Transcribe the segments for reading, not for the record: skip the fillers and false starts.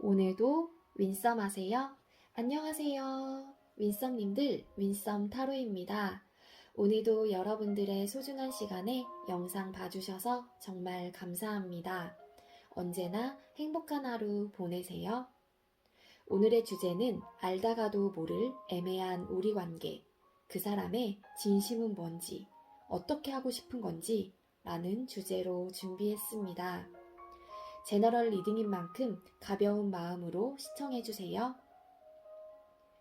오늘도 윈썸 하세요? 안녕하세요. 윈썸님들, 윈썸 타로입니다. 오늘도 여러분들의 소중한 시간에 영상 봐주셔서 정말 감사합니다. 언제나 행복한 하루 보내세요. 오늘의 주제는 알다가도 모를 애매한 우리 관계, 그 사람의 진심은 뭔지, 어떻게 하고 싶은 건지 라는 주제로 준비했습니다. 제너럴 리딩인 만큼 가벼운 마음으로 시청해주세요.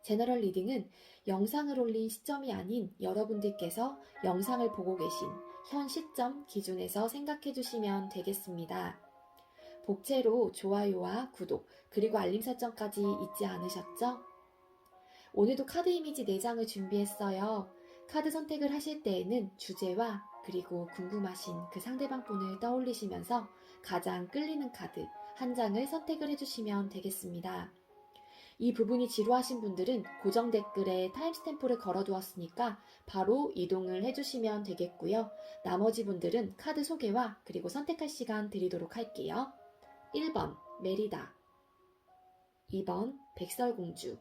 제너럴 리딩은 영상을 올린 시점이 아닌 여러분들께서 영상을 보고 계신 현 시점 기준에서 생각해주시면 되겠습니다. 복채로 좋아요와 구독, 그리고 알림 설정까지 잊지 않으셨죠? 오늘도 카드 이미지 4장을 준비했어요. 카드 선택을 하실 때에는 주제와 그리고 궁금하신 그 상대방 분을 떠올리시면서 가장 끌리는 카드 한 장을 선택을 해주시면 되겠습니다. 이 부분이 지루하신 분들은 고정 댓글에 타임스탬프를 걸어두었으니까 바로 이동을 해주시면 되겠고요. 나머지 분들은 카드 소개와 그리고 선택할 시간 드리도록 할게요. 1번 메리다, 2번 백설공주,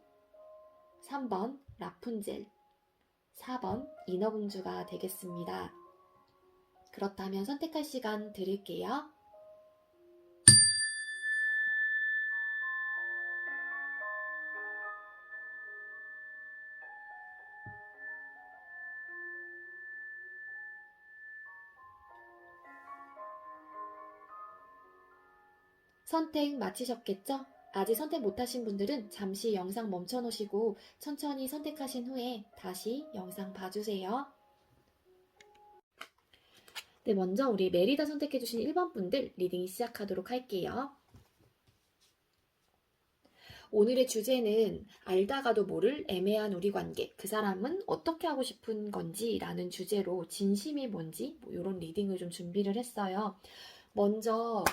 3번 라푼젤, 4번 인어공주가 되겠습니다. 그렇다면 선택할 시간 드릴게요. 선택 마치셨겠죠? 아직 선택 못하신 분들은 잠시 영상 멈춰놓으시고 천천히 선택하신 후에 다시 영상 봐주세요. 네, 먼저 우리 메리다 선택해주신 1번 분들 리딩 시작하도록 할게요. 오늘의 주제는 알다가도 모를 애매한 우리 관계, 그 사람은 어떻게 하고 싶은 건지 라는 주제로 진심이 뭔지 이런 리딩을 좀 준비를 했어요. 먼저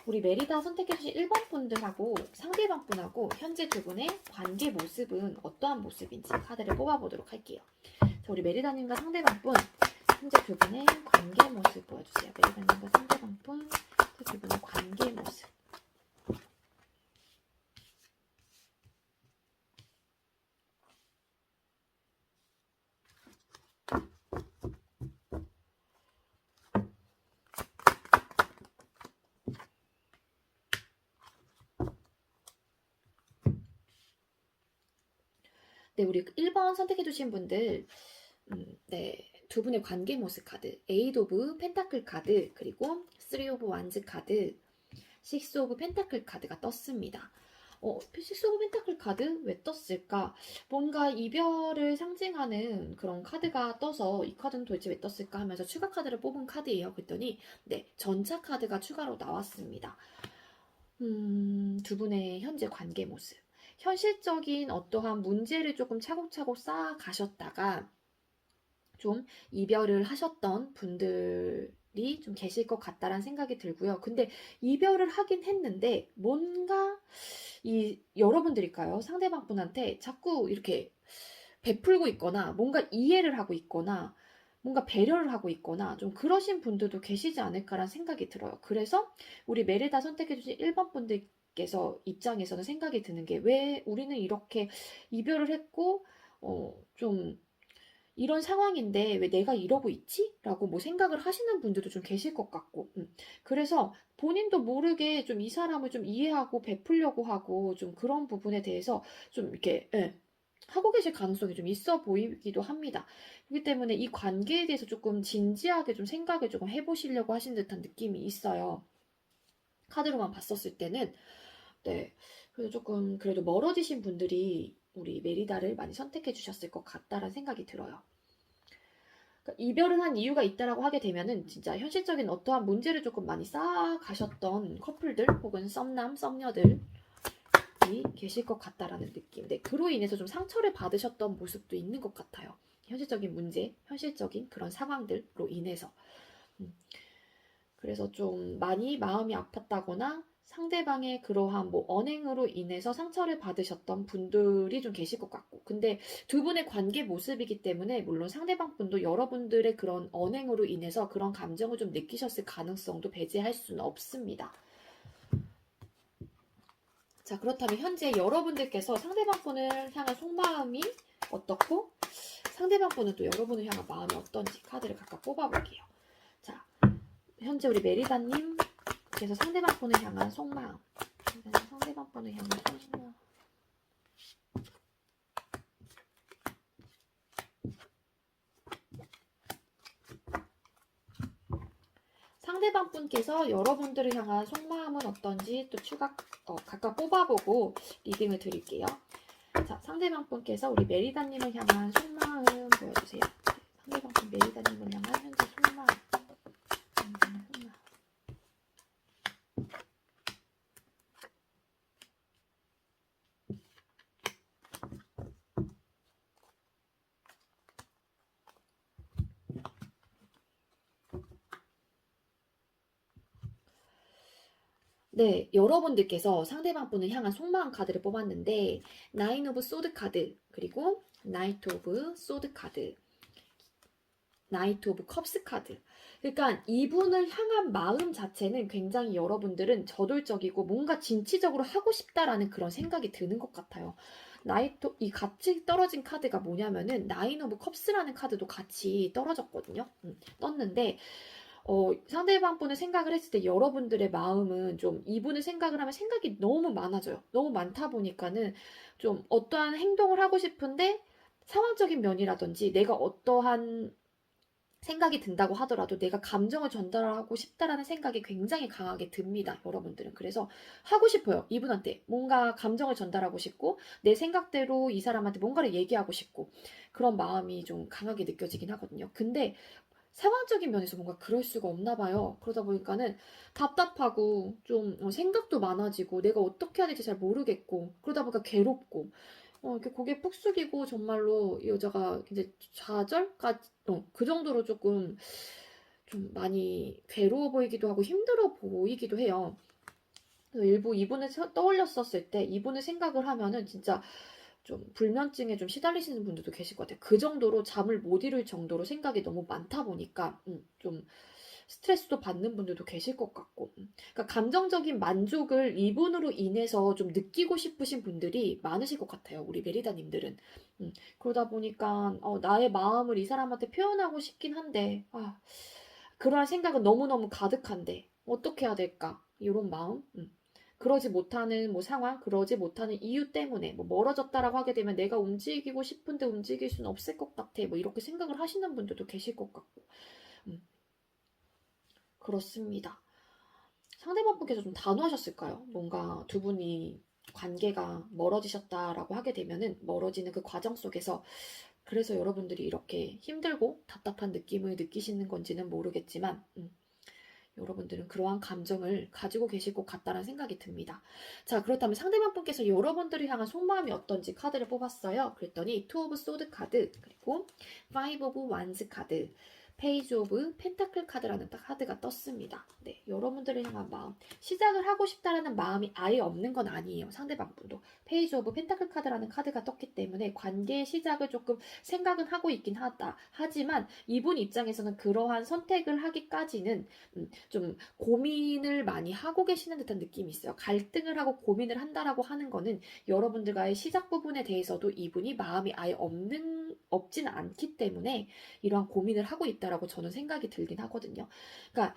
우리 메리다 선택해주신 1번 분들하고 상대방 분하고 현재 두 분의 관계 모습은 어떠한 모습인지 카드를 뽑아보도록 할게요. 자, 우리 메리다님과 상대방 분 현재 두 분의 관계 모습 보여주세요. 메리다님과 상대방 분 두 분의 관계 모습. 네, 우리 1번 선택해주신 분들, 네, 두 분의 관계 모습 카드, 에이드 오브 펜타클 카드, 그리고 3 오브 완즈 카드, 6 오브 펜타클 카드가 떴습니다. 6 오브 펜타클 카드 왜 떴을까? 뭔가 이별을 상징하는 그런 카드가 떠서 이 카드는 도대체 왜 떴을까 하면서 추가 카드를 뽑은 카드예요. 그랬더니 네, 전차 카드가 추가로 나왔습니다. 두 분의 현재 관계 모습. 현실적인 어떠한 문제를 조금 차곡차곡 쌓아 가셨다가 좀 이별을 하셨던 분들이 좀 계실 것 같다라는 생각이 들고요. 근데 이별을 하긴 했는데 뭔가 이 여러분들일까요? 상대방 분한테 자꾸 이렇게 베풀고 있거나 뭔가 이해를 하고 있거나 뭔가 배려를 하고 있거나 좀 그러신 분들도 계시지 않을까라는 생각이 들어요. 그래서 우리 메리다 선택해주신 1번 분들께서 입장에서는 생각이 드는 게 왜 우리는 이렇게 이별을 했고 좀 이런 상황인데 왜 내가 이러고 있지? 라고 뭐 생각을 하시는 분들도 좀 계실 것 같고 그래서 본인도 모르게 좀 이 사람을 좀 이해하고 베풀려고 하고 좀 그런 부분에 대해서 좀 이렇게 하고 계실 가능성이 좀 있어 보이기도 합니다. 그렇기 때문에 이 관계에 대해서 조금 진지하게 좀 생각을 조금 해보시려고 하신 듯한 느낌이 있어요. 카드로만 봤었을 때는 네, 그래서 조금 그래도 멀어지신 분들이 우리 메리다를 많이 선택해 주셨을 것 같다라는 생각이 들어요. 그러니까 이별을 한 이유가 있다라고 하게 되면은 진짜 현실적인 어떠한 문제를 조금 많이 쌓아가셨던 커플들 혹은 썸남, 썸녀들이 계실 것 같다라는 느낌. 네, 그로 인해서 좀 상처를 받으셨던 모습도 있는 것 같아요. 현실적인 문제, 현실적인 그런 상황들로 인해서. 그래서 좀 많이 마음이 아팠다거나 상대방의 그러한 뭐 언행으로 인해서 상처를 받으셨던 분들이 좀 계실 것 같고 근데 두 분의 관계 모습이기 때문에 물론 상대방 분도 여러분들의 그런 언행으로 인해서 그런 감정을 좀 느끼셨을 가능성도 배제할 수는 없습니다. 자, 그렇다면 현재 여러분들께서 상대방 분을 향한 속마음이 어떻고 상대방 분은 또 여러분을 향한 마음이 어떤지 카드를 각각 뽑아볼게요. 자, 현재 우리 메리다님께서 상대방 분을 향한 속마음, 상대방 분을 향한 속마음. 상대방 분께서 여러분들을 향한 속마음은 어떤지 또 각각 뽑아보고 리딩을 드릴게요. 자, 상대방 분께서 우리 메리다님을 향한 속마음 보여주세요. 상대방 분 메리다님을 향한 현재 속마음. 네, 여러분들께서 상대방 분을 향한 속마음 카드를 뽑았는데 나인 오브 소드 카드, 그리고 나이트 오브 소드 카드, 나이트 오브 컵스 카드. 그러니까 이분을 향한 마음 자체는 굉장히 여러분들은 저돌적이고 뭔가 진취적으로 하고 싶다라는 그런 생각이 드는 것 같아요. 이 같이 떨어진 카드가 뭐냐면은 나인 오브 컵스라는 카드도 같이 떨어졌거든요. 떴는데 상대방 분을 생각을 했을 때 여러분들의 마음은 좀 이분을 생각을 하면 생각이 너무 많아져요. 너무 많다 보니까는 좀 어떠한 행동을 하고 싶은데 상황적인 면이라든지 내가 어떠한 생각이 든다고 하더라도 내가 감정을 전달하고 싶다라는 생각이 굉장히 강하게 듭니다. 여러분들은. 그래서 하고 싶어요. 이분한테 뭔가 감정을 전달하고 싶고 내 생각대로 이 사람한테 뭔가를 얘기하고 싶고 그런 마음이 좀 강하게 느껴지긴 하거든요. 근데 상황적인 면에서 뭔가 그럴 수가 없나 봐요. 그러다 보니까는 답답하고 좀 생각도 많아지고 내가 어떻게 해야 될지 잘 모르겠고 그러다 보니까 괴롭고 이렇게 고개 푹 숙이고 정말로 이 여자가 이제 좌절까지 그 정도로 조금 좀 많이 괴로워 보이기도 하고 힘들어 보이기도 해요. 그래서 일부 이분을 떠올렸었을 때 이분을 생각을 하면은 진짜 좀 불면증에 좀 시달리시는 분들도 계실 것 같아요. 그 정도로 잠을 못 이룰 정도로 생각이 너무 많다 보니까 좀 스트레스도 받는 분들도 계실 것 같고 그러니까 감정적인 만족을 이분으로 인해서 좀 느끼고 싶으신 분들이 많으실 것 같아요. 우리 메리다님들은. 그러다 보니까 나의 마음을 이 사람한테 표현하고 싶긴 한데 그러한 생각은 너무너무 가득한데 어떻게 해야 될까? 이런 마음? 그러지 못하는 상황, 그러지 못하는 이유 때문에 멀어졌다라고 하게 되면 내가 움직이고 싶은데 움직일 수는 없을 것 같아. 이렇게 생각을 하시는 분들도 계실 것 같고. 그렇습니다. 상대방 분께서 좀 단호하셨을까요? 뭔가 두 분이 관계가 멀어지셨다라고 하게 되면은 멀어지는 그 과정 속에서 그래서 여러분들이 이렇게 힘들고 답답한 느낌을 느끼시는 건지는 모르겠지만 여러분들은 그러한 감정을 가지고 계실 것 같다는 생각이 듭니다. 자, 그렇다면 상대방 분께서 여러분들을 향한 속마음이 어떤지 카드를 뽑았어요. 그랬더니 투 오브 소드 카드, 그리고 파이브 오브 완즈 카드, 페이지 오브 펜타클 카드라는 카드가 떴습니다. 네, 여러분들을 향한 마음. 시작을 하고 싶다라는 마음이 아예 없는 건 아니에요. 상대방 분도. 페이지 오브 펜타클 카드라는 카드가 떴기 때문에 관계의 시작을 조금 생각은 하고 있긴 하다. 하지만 이분 입장에서는 그러한 선택을 하기까지는 좀 고민을 많이 하고 계시는 듯한 느낌이 있어요. 갈등을 하고 고민을 한다라고 하는 거는 여러분들과의 시작 부분에 대해서도 이분이 마음이 아예 없지는 않기 때문에 이러한 고민을 하고 있다라고 저는 생각이 들긴 하거든요. 그러니까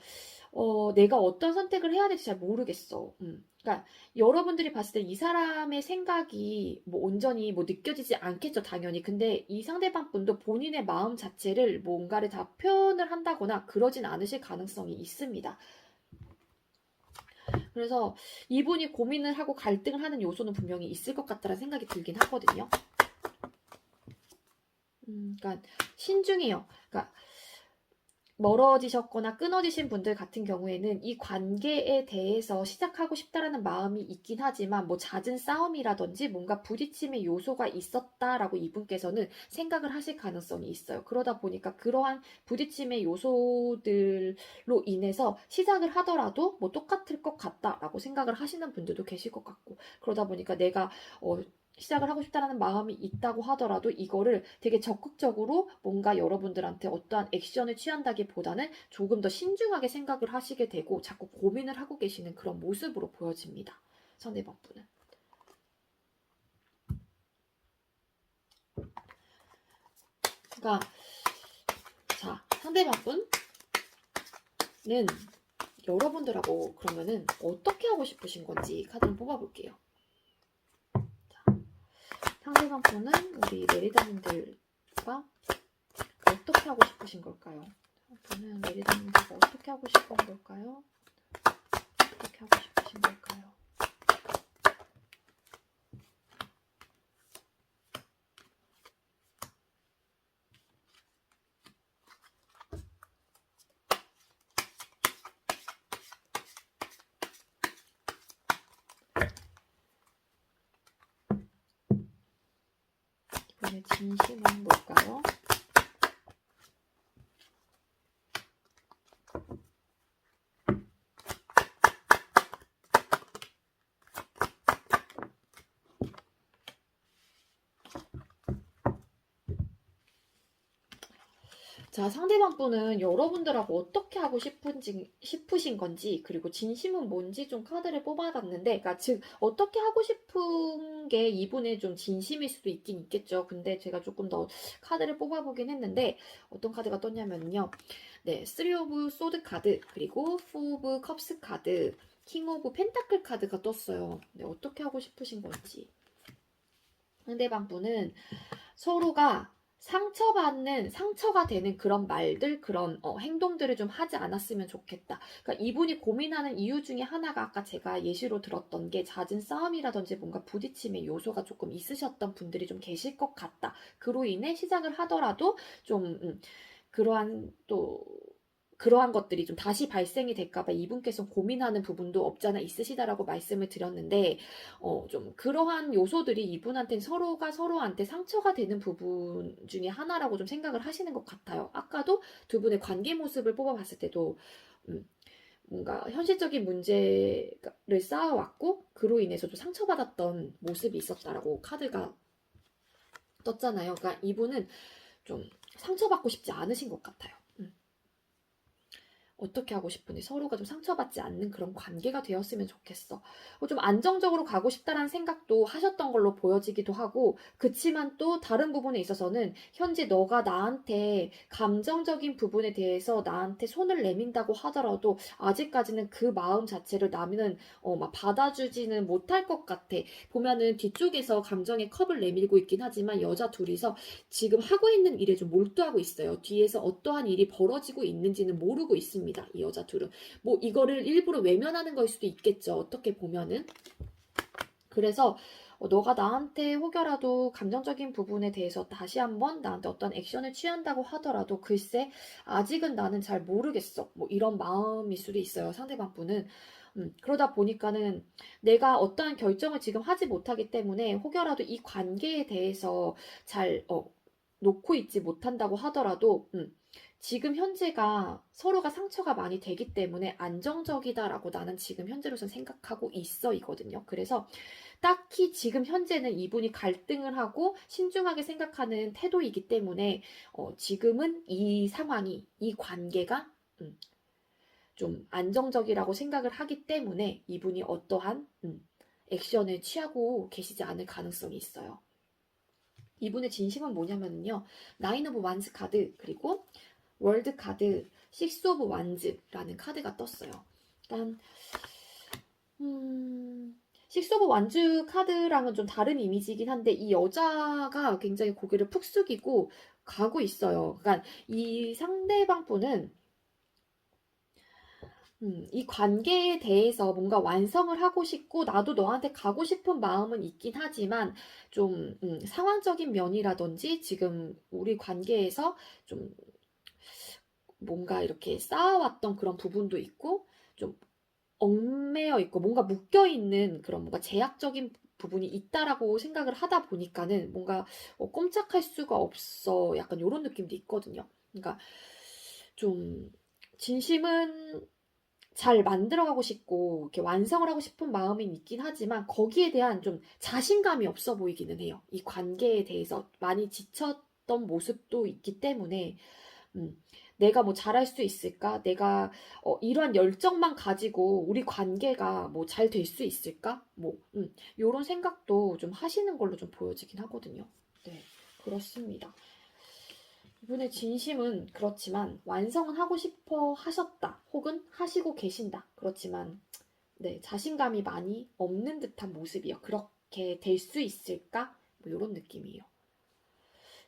내가 어떤 선택을 해야 될지 잘 모르겠어. 그러니까 여러분들이 봤을 때 이 사람의 생각이 온전히 느껴지지 않겠죠, 당연히. 근데 이 상대방 분도 본인의 마음 자체를 뭔가를 다 표현을 한다거나 그러진 않으실 가능성이 있습니다. 그래서 이분이 고민을 하고 갈등을 하는 요소는 분명히 있을 것 같다는 생각이 들긴 하거든요. 그러니까 신중해요. 그러니까 멀어지셨거나 끊어지신 분들 같은 경우에는 이 관계에 대해서 시작하고 싶다라는 마음이 있긴 하지만 잦은 싸움이라든지 뭔가 부딪힘의 요소가 있었다라고 이분께서는 생각을 하실 가능성이 있어요. 그러다 보니까 그러한 부딪힘의 요소들로 인해서 시작을 하더라도 똑같을 것 같다라고 생각을 하시는 분들도 계실 것 같고 그러다 보니까 내가 시작을 하고 싶다는 마음이 있다고 하더라도 이거를 되게 적극적으로 뭔가 여러분들한테 어떠한 액션을 취한다기보다는 조금 더 신중하게 생각을 하시게 되고 자꾸 고민을 하고 계시는 그런 모습으로 보여집니다. 상대방 분은. 그러니까 자, 상대방분은 여러분들하고 그러면은 어떻게 하고 싶으신 건지 카드를 뽑아볼게요. 자, 상대방분은 우리 메리다님들과 어떻게 하고 싶으신 걸까요? 저는 메리다님들과 어떻게 하고 싶은 걸까요? 어떻게 하고 싶으신 걸까요? 이번에 진심은 뭘까요? 자, 상대방 분은 여러분들하고 어떻게 하고 싶으신 건지, 그리고 진심은 뭔지 좀 카드를 뽑아봤는데, 그러니까 즉, 어떻게 하고 싶은 게 이분의 좀 진심일 수도 있긴 있겠죠. 근데 제가 조금 더 카드를 뽑아보긴 했는데, 어떤 카드가 떴냐면요. 네, 3 오브 소드 카드, 그리고 4 오브 컵스 카드, 킹 오브 펜타클 카드가 떴어요. 네, 어떻게 하고 싶으신 건지. 상대방 분은 서로가 상처가 되는 그런 말들, 그런 행동들을 좀 하지 않았으면 좋겠다. 그러니까 이분이 고민하는 이유 중에 하나가 아까 제가 예시로 들었던 게 잦은 싸움이라든지 뭔가 부딪힘의 요소가 조금 있으셨던 분들이 좀 계실 것 같다. 그로 인해 시작을 하더라도 좀 그러한 것들이 좀 다시 발생이 될까봐 이분께서 고민하는 부분도 없잖아 있으시다라고 말씀을 드렸는데, 좀 그러한 요소들이 이분한테는 서로가 서로한테 상처가 되는 부분 중에 하나라고 좀 생각을 하시는 것 같아요. 아까도 두 분의 관계 모습을 뽑아봤을 때도, 뭔가 현실적인 문제를 쌓아왔고, 그로 인해서 좀 상처받았던 모습이 있었다라고 카드가 떴잖아요. 그러니까 이분은 좀 상처받고 싶지 않으신 것 같아요. 어떻게 하고 싶은지 서로가 좀 상처받지 않는 그런 관계가 되었으면 좋겠어. 좀 안정적으로 가고 싶다라는 생각도 하셨던 걸로 보여지기도 하고, 그치만 또 다른 부분에 있어서는 현재 너가 나한테 감정적인 부분에 대해서 나한테 손을 내민다고 하더라도 아직까지는 그 마음 자체를 나는 막 받아주지는 못할 것 같아. 보면은 뒤쪽에서 감정의 컵을 내밀고 있긴 하지만 여자 둘이서 지금 하고 있는 일에 좀 몰두하고 있어요. 뒤에서 어떠한 일이 벌어지고 있는지는 모르고 있습니다. 이 여자 둘은. 뭐 이거를 일부러 외면하는 걸 수도 있겠죠. 어떻게 보면은. 그래서 너가 나한테 혹여라도 감정적인 부분에 대해서 다시 한번 나한테 어떤 액션을 취한다고 하더라도 글쎄 아직은 나는 잘 모르겠어. 뭐 이런 마음일 수도 있어요. 상대방 분은. 그러다 보니까는 내가 어떠한 결정을 지금 하지 못하기 때문에 혹여라도 이 관계에 대해서 잘 놓고 있지 못한다고 하더라도 지금 현재가 서로가 상처가 많이 되기 때문에 안정적이다라고 나는 지금 현재로선 생각하고 있어 이거든요. 그래서 딱히 지금 현재는 이분이 갈등을 하고 신중하게 생각하는 태도이기 때문에 지금은 이 상황이 이 관계가 좀 안정적이라고 생각을 하기 때문에 이분이 어떠한 액션을 취하고 계시지 않을 가능성이 있어요. 이분의 진심은 뭐냐면요. 나인 오브 완즈 카드, 그리고 월드 카드, 식스 오브 완즈라는 카드가 떴어요. 일단 식스 오브 완즈 카드랑은 좀 다른 이미지이긴 한데 이 여자가 굉장히 고개를 푹 숙이고 가고 있어요. 그러니까 이 상대방 분은 이 관계에 대해서 뭔가 완성을 하고 싶고 나도 너한테 가고 싶은 마음은 있긴 하지만 좀 상황적인 면이라든지 지금 우리 관계에서 좀 뭔가 이렇게 쌓아왔던 그런 부분도 있고 좀 얽매여 있고 뭔가 묶여 있는 그런 뭔가 제약적인 부분이 있다라고 생각을 하다 보니까는 뭔가 꼼짝할 수가 없어 약간 이런 느낌도 있거든요. 그러니까 좀 진심은 잘 만들어가고 싶고 이렇게 완성을 하고 싶은 마음이 있긴 하지만 거기에 대한 좀 자신감이 없어 보이기는 해요. 이 관계에 대해서 많이 지쳤던 모습도 있기 때문에 내가 뭐 잘할 수 있을까? 내가 이러한 열정만 가지고 우리 관계가 뭐 잘 될 수 있을까? 뭐 이런 생각도 좀 하시는 걸로 좀 보여지긴 하거든요. 네, 그렇습니다. 이분의 진심은 그렇지만 완성은 하고 싶어 하셨다. 혹은 하시고 계신다. 그렇지만 네, 자신감이 많이 없는 듯한 모습이요. 그렇게 될 수 있을까? 뭐 이런 느낌이에요.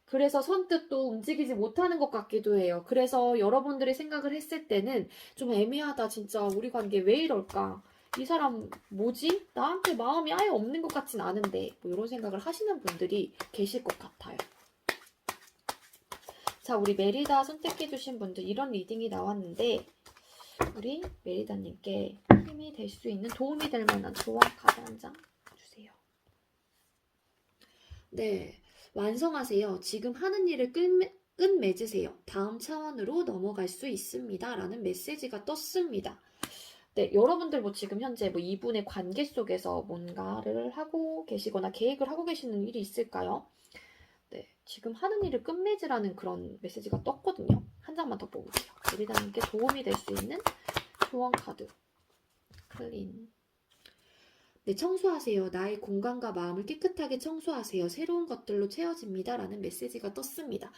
그래서 선뜻 또 움직이지 못하는 것 같기도 해요. 그래서 여러분들이 생각을 했을 때는 좀 애매하다. 진짜 우리 관계 왜 이럴까? 이 사람 뭐지? 나한테 마음이 아예 없는 것 같진 않은데 뭐 이런 생각을 하시는 분들이 계실 것 같아요. 자, 우리 메리다 선택해주신 분들 이런 리딩이 나왔는데 우리 메리다님께 힘이 될 수 있는 도움이 될 만한 조언 카드 한 장 주세요. 네, 완성하세요. 지금 하는 일을 끝맺으세요. 다음 차원으로 넘어갈 수 있습니다. 라는 메시지가 떴습니다. 네, 여러분들 뭐 지금 현재 뭐 이분의 관계 속에서 뭔가를 하고 계시거나 계획을 하고 계시는 일이 있을까요? 네, 지금 하는 일을 끝맺으라는 그런 메시지가 떴거든요. 한 장만 더 뽑을게요. 메리다님께 도움이 될 수 있는 조언 카드. 클린. 네, 청소하세요. 나의 공간과 마음을 깨끗하게 청소하세요. 새로운 것들로 채워집니다. 라는 메시지가 떴습니다.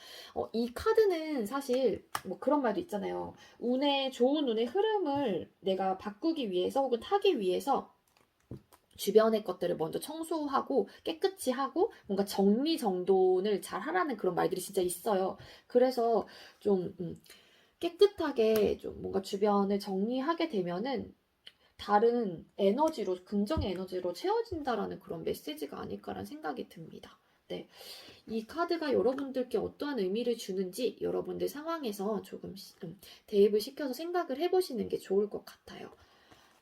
이 카드는 사실 뭐 그런 말도 있잖아요. 좋은 운의 흐름을 내가 바꾸기 위해서 혹은 타기 위해서 주변의 것들을 먼저 청소하고 깨끗이 하고 뭔가 정리정돈을 잘 하라는 그런 말들이 진짜 있어요. 그래서 좀 깨끗하게 좀 뭔가 주변을 정리하게 되면은 다른 에너지로, 긍정의 에너지로 채워진다라는 그런 메시지가 아닐까라는 생각이 듭니다. 네. 이 카드가 여러분들께 어떠한 의미를 주는지 여러분들 상황에서 조금 대입을 시켜서 생각을 해보시는 게 좋을 것 같아요.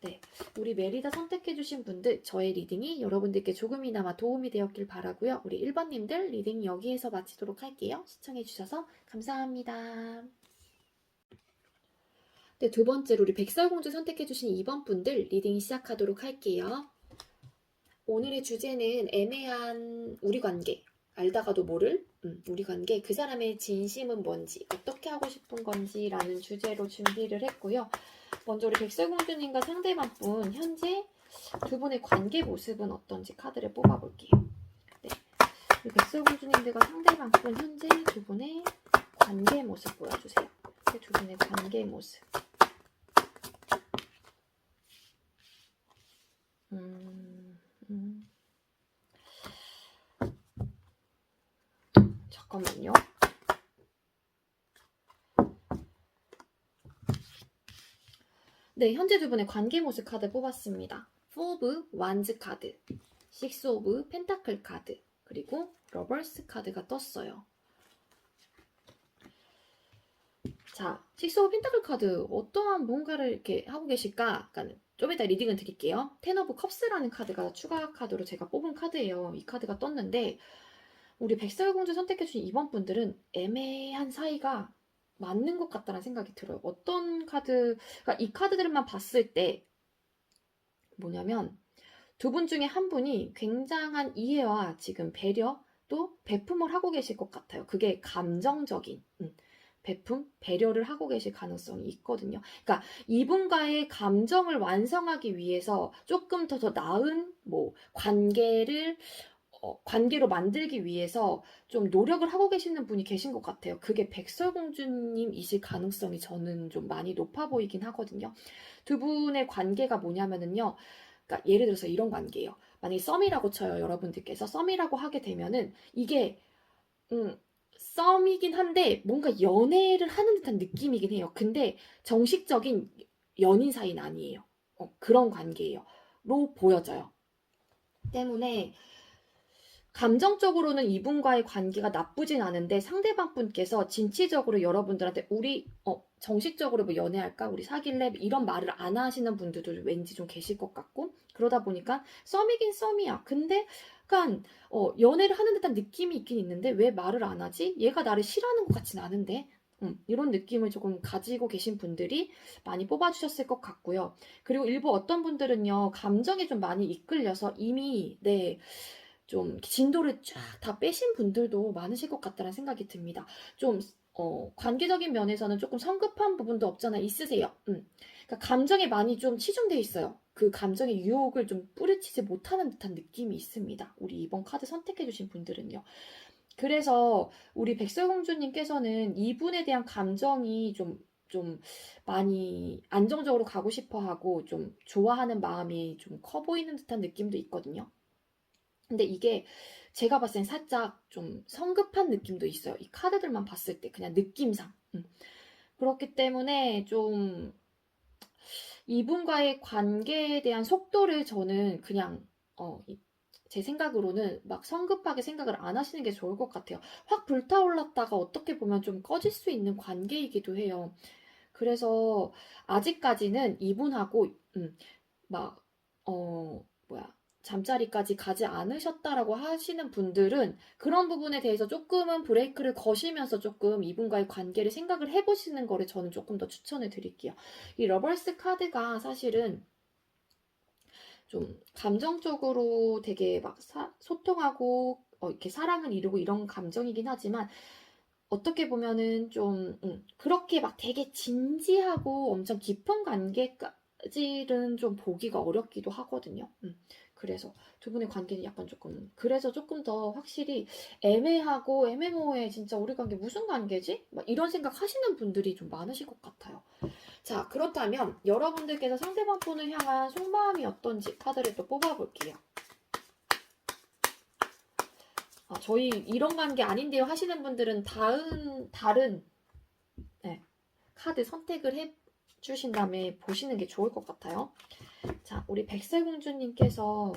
네. 우리 메리다 선택해주신 분들, 저의 리딩이 여러분들께 조금이나마 도움이 되었길 바라고요. 우리 1번님들 리딩 여기에서 마치도록 할게요. 시청해주셔서 감사합니다. 네, 두 번째로 우리 백설공주 선택해주신 2번 분들 리딩 시작하도록 할게요. 오늘의 주제는 애매한 우리 관계, 알다가도 모를 우리 관계, 그 사람의 진심은 뭔지, 어떻게 하고 싶은 건지 라는 주제로 준비를 했고요. 먼저 우리 백설공주님과 상대방분 현재 두 분의 관계 모습은 어떤지 카드를 뽑아볼게요. 네, 우리 백설공주님들과 상대방분 현재 두 분의 관계 모습 보여주세요. 두 분의 관계 모습. 잠깐만요. 네, 현재 두 분의 관계 모습 카드 뽑았습니다. 4 of Wands 카드, 6 of Pentacle 카드, 그리고 러버스 카드가 떴어요. 자, 6 of Pentacle 카드 어떠한 뭔가를 이렇게 하고 계실까? 그러니까 좀 이따 리딩은 드릴게요. 10 of Cups라는 카드가 추가 카드로 제가 뽑은 카드예요. 이 카드가 떴는데 우리 백설공주 선택해주신 이번 분들은 애매한 사이가 맞는 것 같다는 생각이 들어요. 어떤 카드, 그러니까 이 카드들만 봤을 때 뭐냐면 두 분 중에 한 분이 굉장한 이해와 지금 배려 또 베품을 하고 계실 것 같아요. 그게 감정적인 베품, 배려를 하고 계실 가능성이 있거든요. 그러니까 이분과의 감정을 완성하기 위해서 조금 더 나은 관계로 만들기 위해서 좀 노력을 하고 계시는 분이 계신 것 같아요. 그게 백설공주님이실 가능성이 저는 좀 많이 높아 보이긴 하거든요. 두 분의 관계가 뭐냐면은요. 그러니까 예를 들어서 이런 관계예요. 만약에 썸이라고 쳐요. 여러분들께서 썸이라고 하게 되면은 이게 썸이긴 한데 뭔가 연애를 하는 듯한 느낌이긴 해요. 근데 정식적인 연인 사이는 아니에요. 그런 관계예요. 로 보여져요. 때문에 감정적으로는 이분과의 관계가 나쁘진 않은데 상대방 분께서 진취적으로 여러분들한테 우리 정식적으로 뭐 연애할까? 우리 사귈래? 이런 말을 안 하시는 분들도 왠지 좀 계실 것 같고 그러다 보니까 썸이긴 썸이야. 근데 약간 연애를 하는 듯한 느낌이 있긴 있는데 왜 말을 안 하지? 얘가 나를 싫어하는 것 같진 않은데 이런 느낌을 조금 가지고 계신 분들이 많이 뽑아주셨을 것 같고요. 그리고 일부 어떤 분들은요. 감정에 좀 많이 이끌려서 이미 좀 진도를 쫙 다 빼신 분들도 많으실 것 같다는 생각이 듭니다. 좀 관계적인 면에서는 조금 성급한 부분도 없잖아 있으세요. 그러니까 감정에 많이 좀 치중되어 있어요. 그 감정의 유혹을 좀 뿌리치지 못하는 듯한 느낌이 있습니다. 우리 이번 카드 선택해주신 분들은요. 그래서 우리 백설공주님께서는 이분에 대한 감정이 좀 많이 안정적으로 가고 싶어 하고 좀 좋아하는 마음이 좀 커 보이는 듯한 느낌도 있거든요. 근데 이게 제가 봤을 땐 살짝 좀 성급한 느낌도 있어요. 이 카드들만 봤을 때 그냥 느낌상. 그렇기 때문에 좀 이분과의 관계에 대한 속도를 저는 그냥 제 생각으로는 막 성급하게 생각을 안 하시는 게 좋을 것 같아요. 확 불타올랐다가 어떻게 보면 좀 꺼질 수 있는 관계이기도 해요. 그래서 아직까지는 이분하고 막 뭐야 잠자리까지 가지 않으셨다라고 하시는 분들은 그런 부분에 대해서 조금은 브레이크를 거시면서 조금 이분과의 관계를 생각을 해보시는 거를 저는 조금 더 추천을 드릴게요. 이 러벌스 카드가 사실은 좀 감정적으로 되게 막 소통하고 이렇게 사랑을 이루고 이런 감정이긴 하지만 어떻게 보면은 좀 그렇게 막 되게 진지하고 엄청 깊은 관계까지는 좀 보기가 어렵기도 하거든요. 그래서 두 분의 관계는 약간 조금 그래서 조금 더 확실히 애매하고 애매모호해 진짜 우리 관계 무슨 관계지? 막 이런 생각 하시는 분들이 좀 많으실 것 같아요. 자, 그렇다면 여러분들께서 상대방 분을 향한 속마음이 어떤지 카드를 또 뽑아볼게요. 저희 이런 관계 아닌데요 하시는 분들은 다른 네, 카드 선택을 해주신 다음에 보시는 게 좋을 것 같아요. 자, 우리 백설공주님께서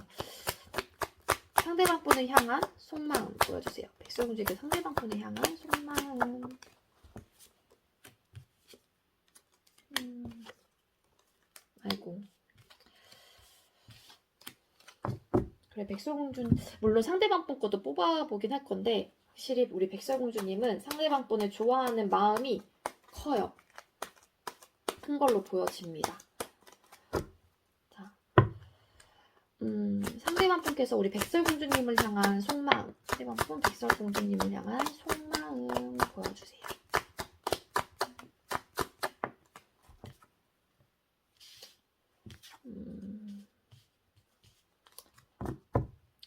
상대방 분을 향한 속마음 보여주세요. 백설공주님께서 상대방 분을 향한 속마음. 아이고. 그래, 백설공주는 물론 상대방 분 것도 뽑아보긴 할 건데 확실히 우리 백설공주님은 상대방 분을 좋아하는 마음이 커요. 큰 걸로 보여집니다. 자, 상대방 분께서 우리 백설공주님을 향한 속마음, 상대방 분 백설공주님을 향한 속마음 보여주세요.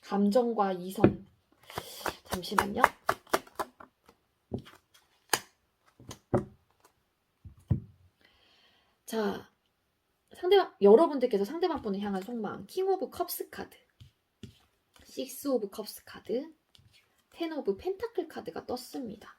감정과 이성. 잠시만요. 자, 여러분들께서 상대방 분을 향한 속마음. 킹 오브 컵스 카드, 식스 오브 컵스 카드, 텐 오브 펜타클 카드가 떴습니다.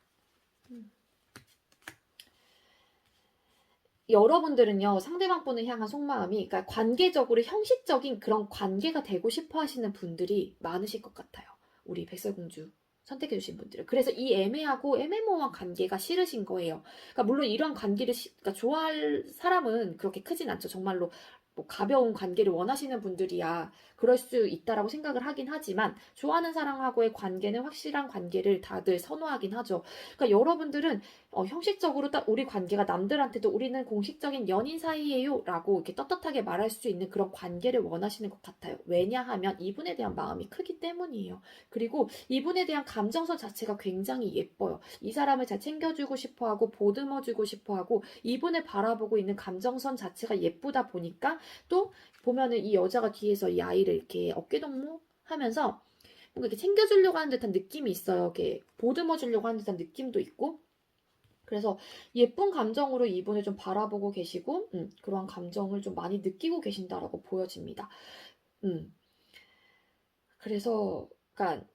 여러분들은요, 상대방 분을 향한 속마음이, 그러니까 관계적으로 형식적인 그런 관계가 되고 싶어 하시는 분들이 많으실 것 같아요. 우리 백설공주 선택해주신 분들은. 그래서 이 애매하고 애매모호한 관계가 싫으신 거예요. 그러니까 물론 이런 관계를 그러니까 좋아할 사람은 그렇게 크진 않죠. 정말로 뭐 가벼운 관계를 원하시는 분들이야 그럴 수 있다라고 생각을 하긴 하지만 좋아하는 사람하고의 관계는 확실한 관계를 다들 선호하긴 하죠. 그러니까 여러분들은 형식적으로 딱 우리 관계가 남들한테도 우리는 공식적인 연인 사이예요 라고 이렇게 떳떳하게 말할 수 있는 그런 관계를 원하시는 것 같아요. 왜냐하면 이분에 대한 마음이 크기 때문이에요. 그리고 이분에 대한 감정선 자체가 굉장히 예뻐요. 이 사람을 잘 챙겨주고 싶어하고 보듬어주고 싶어하고 이분을 바라보고 있는 감정선 자체가 예쁘다 보니까 또 보면은 이 여자가 뒤에서 이 아이를 이렇게 어깨동무 하면서 뭔가 이렇게 챙겨주려고 하는 듯한 느낌이 있어요. 이렇게 보듬어주려고 하는 듯한 느낌도 있고. 그래서 예쁜 감정으로 이분을 좀 바라보고 계시고, 그러한 감정을 좀 많이 느끼고 계신다라고 보여집니다. 그래서, 그러니까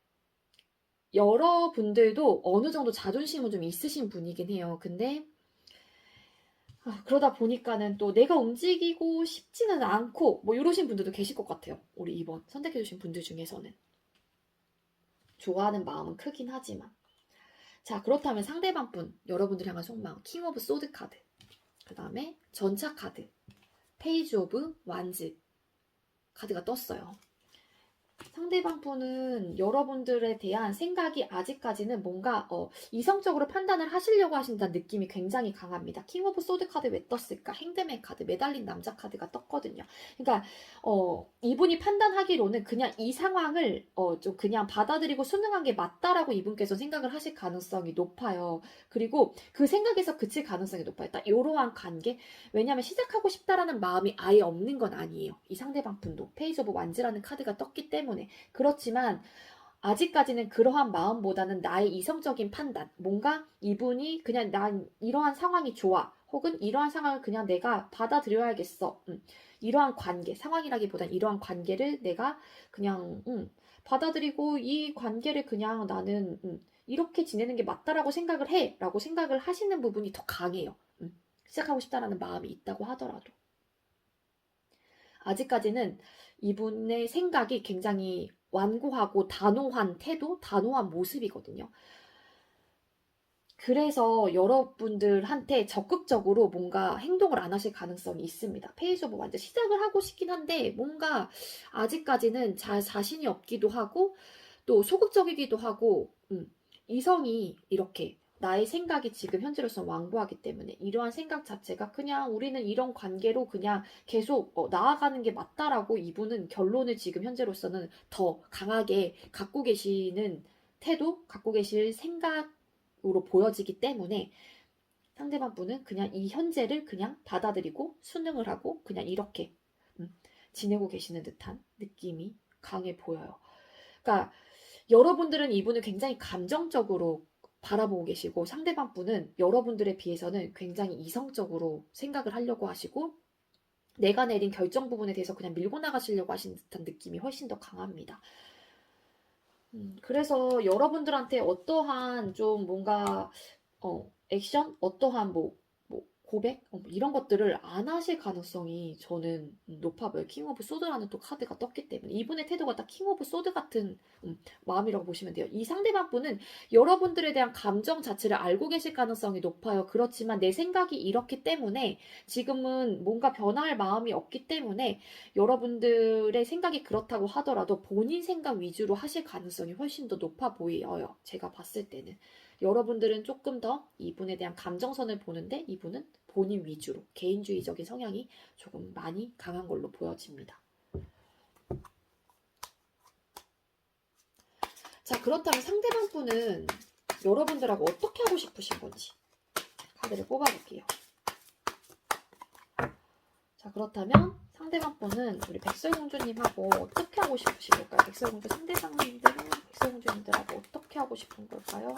여러분들도 어느 정도 자존심은 좀 있으신 분이긴 해요. 근데 그러다 보니까는 또 내가 움직이고 싶지는 않고 뭐 이러신 분들도 계실 것 같아요. 우리 이번 선택해주신 분들 중에서는. 좋아하는 마음은 크긴 하지만. 자, 그렇다면 상대방 분, 여러분들 향한 속마음, 킹 오브 소드 카드, 그 다음에 전차 카드, 페이지 오브 완즈 카드가 떴어요. 상대방 분은 여러분들에 대한 생각이 아직까지는 뭔가 이성적으로 판단을 하시려고 하신다는 느낌이 굉장히 강합니다. 킹 오브 소드 카드 왜 떴을까? 행드맨 카드, 매달린 남자 카드가 떴거든요. 그러니까 이분이 판단하기로는 그냥 이 상황을 좀 그냥 받아들이고 순응한 게 맞다라고 이분께서 생각을 하실 가능성이 높아요. 그리고 그 생각에서 그칠 가능성이 높아요. 딱 이러한 관계. 왜냐하면 시작하고 싶다라는 마음이 아예 없는 건 아니에요. 이 상대방 분도 페이지 오브 완즈라는 카드가 떴기 때문에. 그렇지만 아직까지는 그러한 마음보다는 나의 이성적인 판단, 뭔가 이분이 그냥 난 이러한 상황이 좋아, 혹은 이러한 상황을 그냥 내가 받아들여야겠어. 이러한 관계, 상황이라기보단 이러한 관계를 내가 그냥 받아들이고 이 관계를 그냥 나는 이렇게 지내는 게 맞다라고 생각을 해 라고 생각을 하시는 부분이 더 강해요. 시작하고 싶다라는 마음이 있다고 하더라도. 아직까지는 이분의 생각이 굉장히 완고하고 단호한 태도, 단호한 모습이거든요. 그래서 여러분들한테 적극적으로 뭔가 행동을 안 하실 가능성이 있습니다. 페이지 오브 완즈 시작을 하고 싶긴 한데 뭔가 아직까지는 잘 자신이 없기도 하고 또 소극적이기도 하고 이성이 이렇게 나의 생각이 지금 현재로서는 완고하기 때문에 이러한 생각 자체가 그냥 우리는 이런 관계로 그냥 계속 나아가는 게 맞다라고 이분은 결론을 지금 현재로서는 더 강하게 갖고 계시는 태도, 갖고 계실 생각으로 보여지기 때문에 상대방 분은 그냥 이 현재를 그냥 받아들이고 순응을 하고 그냥 이렇게 지내고 계시는 듯한 느낌이 강해 보여요. 그러니까 여러분들은 이분을 굉장히 감정적으로 바라보고 계시고 상대방 분은 여러분들에 비해서는 굉장히 이성적으로 생각을 하려고 하시고 내가 내린 결정 부분에 대해서 그냥 밀고 나가시려고 하시는 듯한 느낌이 훨씬 더 강합니다. 그래서 여러분들한테 어떠한 좀 뭔가 액션, 어떠한 뭐 고백 이런 것들을 안 하실 가능성이 저는 높아 보여요. 킹 오브 소드라는 또 카드가 떴기 때문에 이분의 태도가 딱 킹 오브 소드 같은 마음이라고 보시면 돼요. 이 상대방 분은 여러분들에 대한 감정 자체를 알고 계실 가능성이 높아요. 그렇지만 내 생각이 이렇기 때문에 지금은 뭔가 변화할 마음이 없기 때문에 여러분들의 생각이 그렇다고 하더라도 본인 생각 위주로 하실 가능성이 훨씬 더 높아 보여요. 제가 봤을 때는. 여러분들은 조금 더 이분에 대한 감정선을 보는데 이분은 본인 위주로 개인주의적인 성향이 조금 많이 강한 걸로 보여집니다. 자, 그렇다면 상대방 분은 여러분들하고 어떻게 하고 싶으신 건지 카드를 뽑아볼게요. 자, 그렇다면 상대방 분은 우리 백설공주님하고 어떻게 하고 싶으신 걸까요? 백설공주 상대방님들은 백설공주님들하고 어떻게 하고 싶은 걸까요?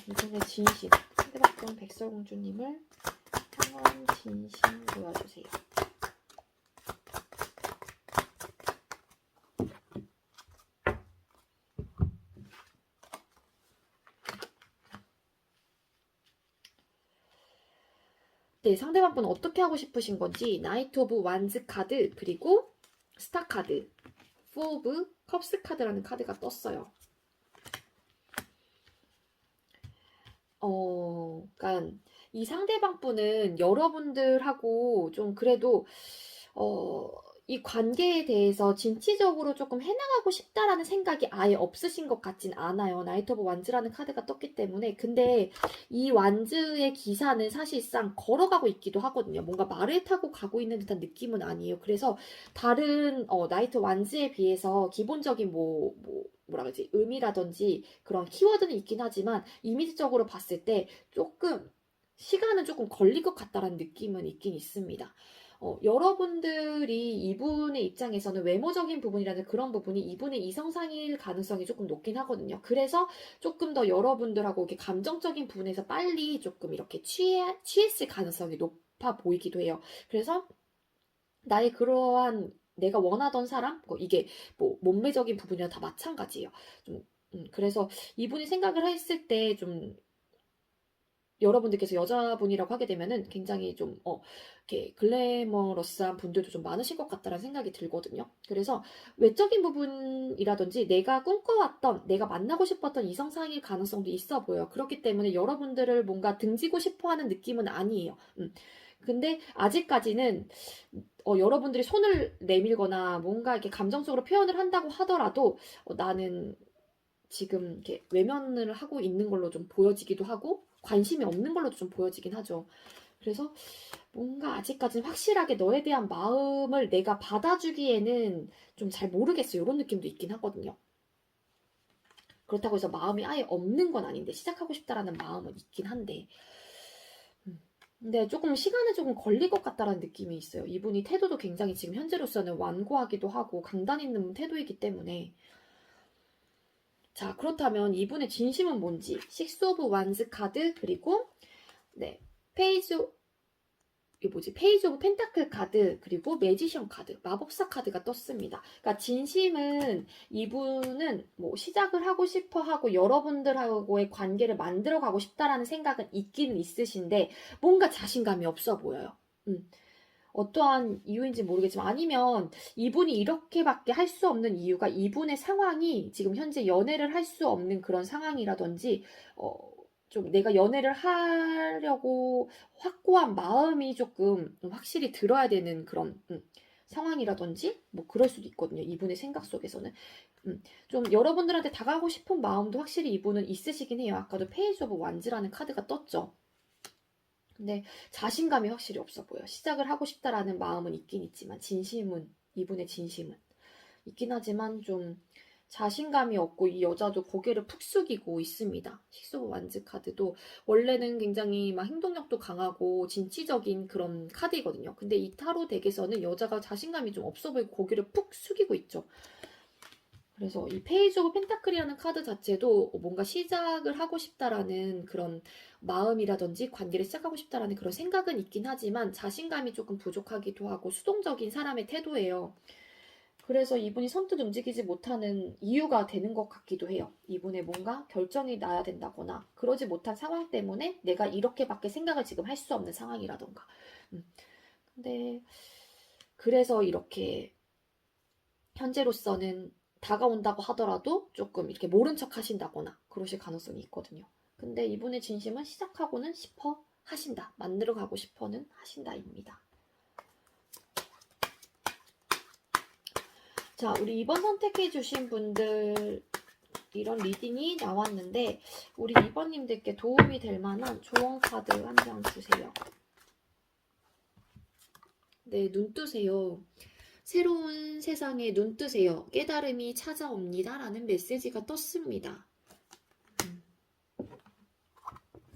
이분의 진심, 상대방 분 백설공주님을 향한 진심 보여주세요. 네, 상대방 분은 어떻게 하고 싶으신 건지 나이트 오브 완즈 카드 그리고 스타 카드, 포 오브 컵스 카드라는 카드가 떴어요. 그러니까 이 상대방 분은 여러분들하고 좀 그래도 이 관계에 대해서 진취적으로 조금 해나가고 싶다라는 생각이 아예 없으신 것 같진 않아요. 나이트 오브 완즈라는 카드가 떴기 때문에. 근데 이 완즈의 기사는 사실상 걸어가고 있기도 하거든요. 뭔가 말을 타고 가고 있는 듯한 느낌은 아니에요. 그래서 다른 나이트 완즈에 비해서 기본적인 뭐라 그러지? 의미라든지 그런 키워드는 있긴 하지만 이미지적으로 봤을 때 조금 시간은 조금 걸릴 것 같다라는 느낌은 있긴 있습니다. 여러분들이 이분의 입장에서는 외모적인 부분이라는 그런 부분이 이분의 이성상일 가능성이 조금 높긴 하거든요. 그래서 조금 더 여러분들하고 이렇게 감정적인 부분에서 빨리 조금 이렇게 취했을 가능성이 높아 보이기도 해요. 그래서 나의 그러한 내가 원하던 사람, 이게 몸매적인 부분이랑 다 마찬가지예요. 그래서 이분이 생각을 했을 때좀 여러분들께서 여자분이라고 하게 되면은 굉장히 좀 이렇게 글래머러스한 분들도 좀 많으실 것 같다라는 생각이 들거든요. 그래서 외적인 부분이라든지 내가 꿈꿔왔던, 내가 만나고 싶었던 이성상일 가능성도 있어 보여요. 그렇기 때문에 여러분들을 뭔가 등지고 싶어하는 느낌은 아니에요. 근데 아직까지는 여러분들이 손을 내밀거나 뭔가 이렇게 감정적으로 표현을 한다고 하더라도 나는 지금 이렇게 외면을 하고 있는 걸로 좀 보여지기도 하고 관심이 없는 걸로도 좀 보여지긴 하죠. 그래서 뭔가 아직까지는 확실하게 너에 대한 마음을 내가 받아주기에는 좀 잘 모르겠어요. 이런 느낌도 있긴 하거든요. 그렇다고 해서 마음이 아예 없는 건 아닌데 시작하고 싶다라는 마음은 있긴 한데 근데 조금 시간에 조금 걸릴 것 같다라는 느낌이 있어요. 이분이 태도도 굉장히 지금 현재로서는 완고하기도 하고 강단 있는 태도이기 때문에 자 그렇다면 이분의 진심은 뭔지 식스 오브 완즈 카드 그리고 네 페이지 오브 펜타클 카드 그리고 매지션 카드 마법사 카드가 떴습니다. 그러니까 진심은 이분은 뭐 시작을 하고 싶어 하고 여러분들하고의 관계를 만들어 가고 싶다라는 생각은 있기는 있으신데 뭔가 자신감이 없어 보여요. 어떠한 이유인지 모르겠지만 아니면 이분이 이렇게밖에 할 수 없는 이유가 이분의 상황이 지금 현재 연애를 할 수 없는 그런 상황이라든지 좀 내가 연애를 하려고 확고한 마음이 조금 확실히 들어야 되는 그런 상황이라든지 뭐 그럴 수도 있거든요. 이분의 생각 속에서는 좀 여러분들한테 다가가고 싶은 마음도 확실히 이분은 있으시긴 해요. 아까도 페이지 오브 완즈라는 카드가 떴죠. 근데 자신감이 확실히 없어 보여. 시작을 하고 싶다라는 마음은 있긴 있지만 이분의 진심은 있긴 하지만 좀 자신감이 없고 이 여자도 고개를 푹 숙이고 있습니다. 식스 오브 완즈 카드도 원래는 굉장히 막 행동력도 강하고 진취적인 그런 카드이거든요. 근데 이 타로 덱에서는 여자가 자신감이 좀 없어 보이고 고개를 푹 숙이고 있죠. 그래서 이 페이지 오브 펜타클이라는 카드 자체도 뭔가 시작을 하고 싶다라는 그런 마음이라든지 관계를 시작하고 싶다라는 그런 생각은 있긴 하지만 자신감이 조금 부족하기도 하고 수동적인 사람의 태도예요. 그래서 이분이 선뜻 움직이지 못하는 이유가 되는 것 같기도 해요. 이분의 뭔가 결정이 나야 된다거나 그러지 못한 상황 때문에 내가 이렇게밖에 생각을 지금 할 수 없는 상황이라던가. 근데 그래서 이렇게 현재로서는 다가온다고 하더라도 조금 이렇게 모른 척 하신다거나 그러실 가능성이 있거든요. 근데 이분의 진심은 시작하고는 싶어 하신다. 만들어 가고 싶어는 하신다입니다. 자, 우리 이번 선택해 주신 분들 이런 리딩이 나왔는데 우리 2번님들께 도움이 될 만한 조언 카드 한 장 주세요. 네, 눈 뜨세요. 새로운 세상에 눈 뜨세요. 깨달음이 찾아옵니다. 라는 메시지가 떴습니다.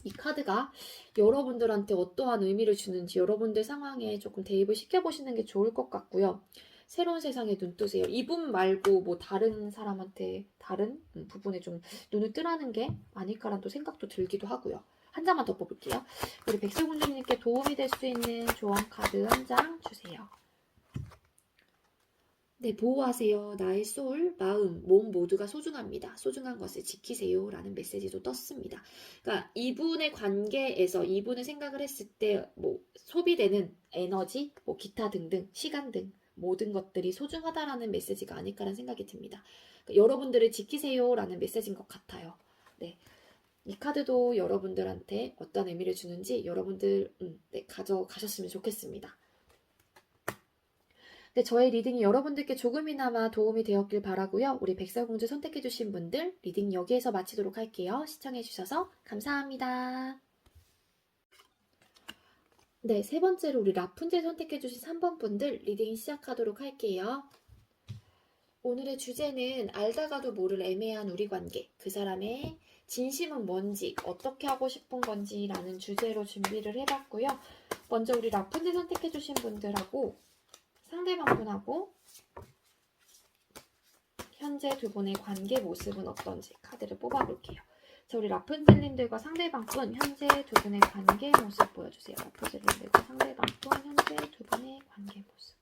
이 카드가 여러분들한테 어떠한 의미를 주는지 여러분들 상황에 조금 대입을 시켜보시는 게 좋을 것 같고요. 새로운 세상에 눈 뜨세요. 이분 말고 뭐 다른 사람한테 다른 부분에 좀 눈을 뜨라는 게 아닐까라는 또 생각도 들기도 하고요. 한 장만 더 뽑을게요. 우리 백설공주님께 도움이 될 수 있는 조언 카드 한 장 주세요. 네, 보호하세요. 나의 소울, 마음, 몸 모두가 소중합니다. 소중한 것을 지키세요. 라는 메시지도 떴습니다. 그러니까 이분의 관계에서 이분을 생각을 했을 때 뭐 소비되는 에너지, 뭐 기타 등등, 시간 등 모든 것들이 소중하다라는 메시지가 아닐까라는 생각이 듭니다. 그러니까 여러분들을 지키세요. 라는 메시지인 것 같아요. 네. 이 카드도 여러분들한테 어떤 의미를 주는지 여러분들 네, 가져가셨으면 좋겠습니다. 네, 저의 리딩이 여러분들께 조금이나마 도움이 되었길 바라고요. 우리 백설공주 선택해주신 분들 리딩 여기에서 마치도록 할게요. 시청해주셔서 감사합니다. 네, 세 번째로 우리 라푼젤 선택해주신 3번 분들 리딩 시작하도록 할게요. 오늘의 주제는 알다가도 모를 애매한 우리 관계, 그 사람의 진심은 뭔지, 어떻게 하고 싶은 건지 라는 주제로 준비를 해봤고요. 먼저 우리 라푼젤 선택해주신 분들하고 상대방분하고 현재 두 분의 관계 모습은 어떤지 카드를 뽑아볼게요. 자, 우리 라푼젤님들과 상대방분 현재 두 분의 관계 모습 보여주세요. 라푼젤님들과 상대방분 현재 두 분의 관계 모습.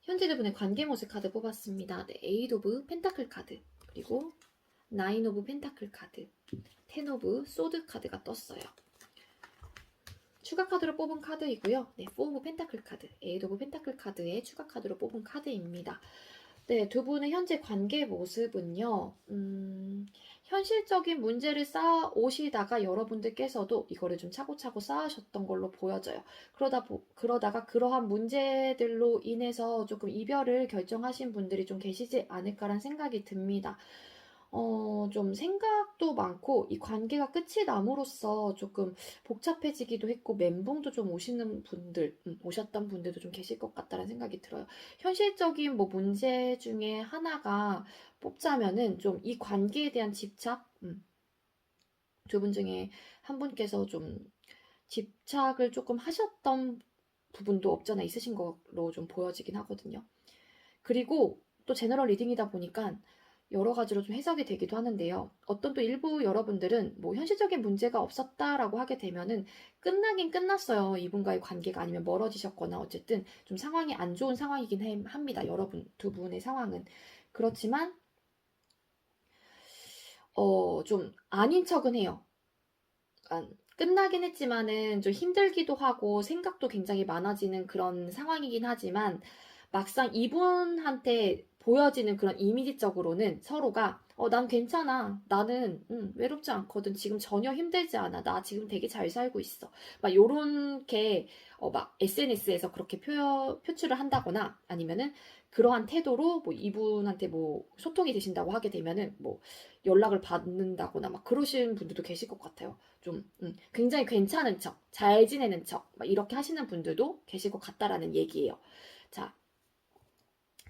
현재 두 분의 관계 모습 카드 뽑았습니다. 네, 에이드 오브 펜타클 카드 그리고 나인 오브 펜타클 카드, 텐 오브 소드 카드가 떴어요. 추가 카드로 뽑은 카드이고요. 네, 4 오브 펜타클 카드, 에이드 오브 펜타클 카드의 추가 카드로 뽑은 카드입니다. 네, 두 분의 현재 관계 모습은요, 현실적인 문제를 쌓아 오시다가 여러분들께서도 이거를 좀 차고차고 쌓으셨던 걸로 보여져요. 그러다가 그러한 문제들로 인해서 조금 이별을 결정하신 분들이 좀 계시지 않을까라는 생각이 듭니다. 좀 생각도 많고, 이 관계가 끝이 남으로써 조금 복잡해지기도 했고, 멘붕도 좀 오셨던 분들도 좀 계실 것 같다는 생각이 들어요. 현실적인 뭐 문제 중에 하나가 뽑자면은 좀 이 관계에 대한 집착, 두 분 중에 한 분께서 좀 집착을 조금 하셨던 부분도 없잖아 있으신 걸로 좀 보여지긴 하거든요. 그리고 또 제너럴 리딩이다 보니까 여러 가지로 좀 해석이 되기도 하는데요. 어떤 또 일부 여러분들은 뭐 현실적인 문제가 없었다라고 하게 되면은 끝나긴 끝났어요. 이분과의 관계가 아니면 멀어지셨거나 어쨌든 좀 상황이 안 좋은 상황이긴 합니다. 여러분 두 분의 상황은. 그렇지만 좀 아닌 척은 해요. 끝나긴 했지만은 좀 힘들기도 하고 생각도 굉장히 많아지는 그런 상황이긴 하지만 막상 이분한테 보여지는 그런 이미지적으로는 서로가 난 괜찮아. 나는 외롭지 않거든. 지금 전혀 힘들지 않아. 나 지금 되게 잘 살고 있어. 막 요렇게 막 SNS에서 그렇게 표출을 한다거나 아니면은 그러한 태도로 뭐 이분한테 뭐 소통이 되신다고 하게 되면은 뭐 연락을 받는다거나 막 그러신 분들도 계실 것 같아요. 좀 굉장히 괜찮은 척, 잘 지내는 척, 막 이렇게 하시는 분들도 계실 것 같다라는 얘기예요. 자,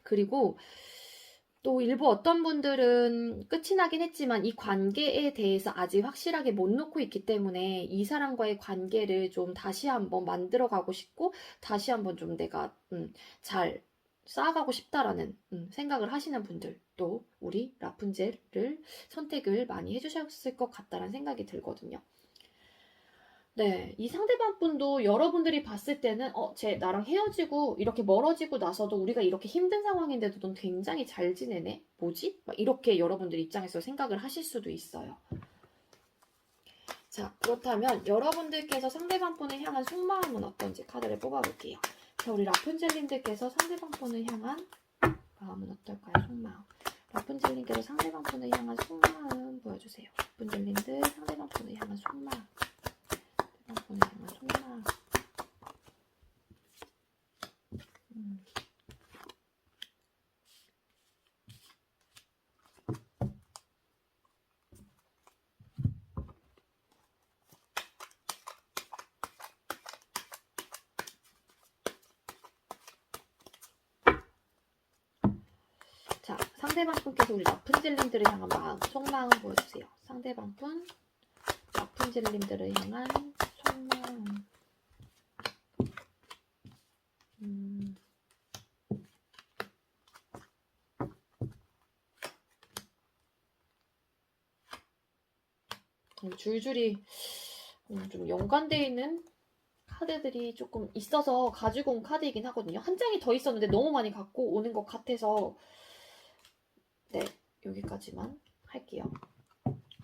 그리고 또 일부 어떤 분들은 끝이 나긴 했지만 이 관계에 대해서 아직 확실하게 못 놓고 있기 때문에 이 사람과의 관계를 좀 다시 한번 만들어 가고 싶고 다시 한번 좀 내가 잘 쌓아가고 싶다라는 생각을 하시는 분들도 우리 라푼젤을 선택을 많이 해주셨을 것 같다라는 생각이 들거든요. 네, 이 상대방 분도 여러분들이 봤을 때는, 쟤 나랑 헤어지고 이렇게 멀어지고 나서도 우리가 이렇게 힘든 상황인데도 넌 굉장히 잘 지내네? 뭐지? 막 이렇게 여러분들 입장에서 생각을 하실 수도 있어요. 자, 그렇다면 여러분들께서 상대방 분을 향한 속마음은 어떤지 카드를 뽑아볼게요. 자, 우리 라푼젤님들께서 상대방 분을 향한 마음은 어떨까요? 속마음. 라푼젤님께서 상대방 분을 향한 속마음 보여주세요. 라푼젤님들 상대방 분을 향한 속마음. 상대방 분을 향한 속마음. 자, 상대방 분께서 우리 라푼젤님들을 향한 마음, 속마음 보여주세요. 상대방 분, 라푼젤님들을 향한 속마음. 줄줄이 좀 연관되어 있는 카드들이 조금 있어서 가지고 온 카드이긴 하거든요. 한 장이 더 있었는데 너무 많이 갖고 오는 것 같아서 네, 여기까지만 할게요.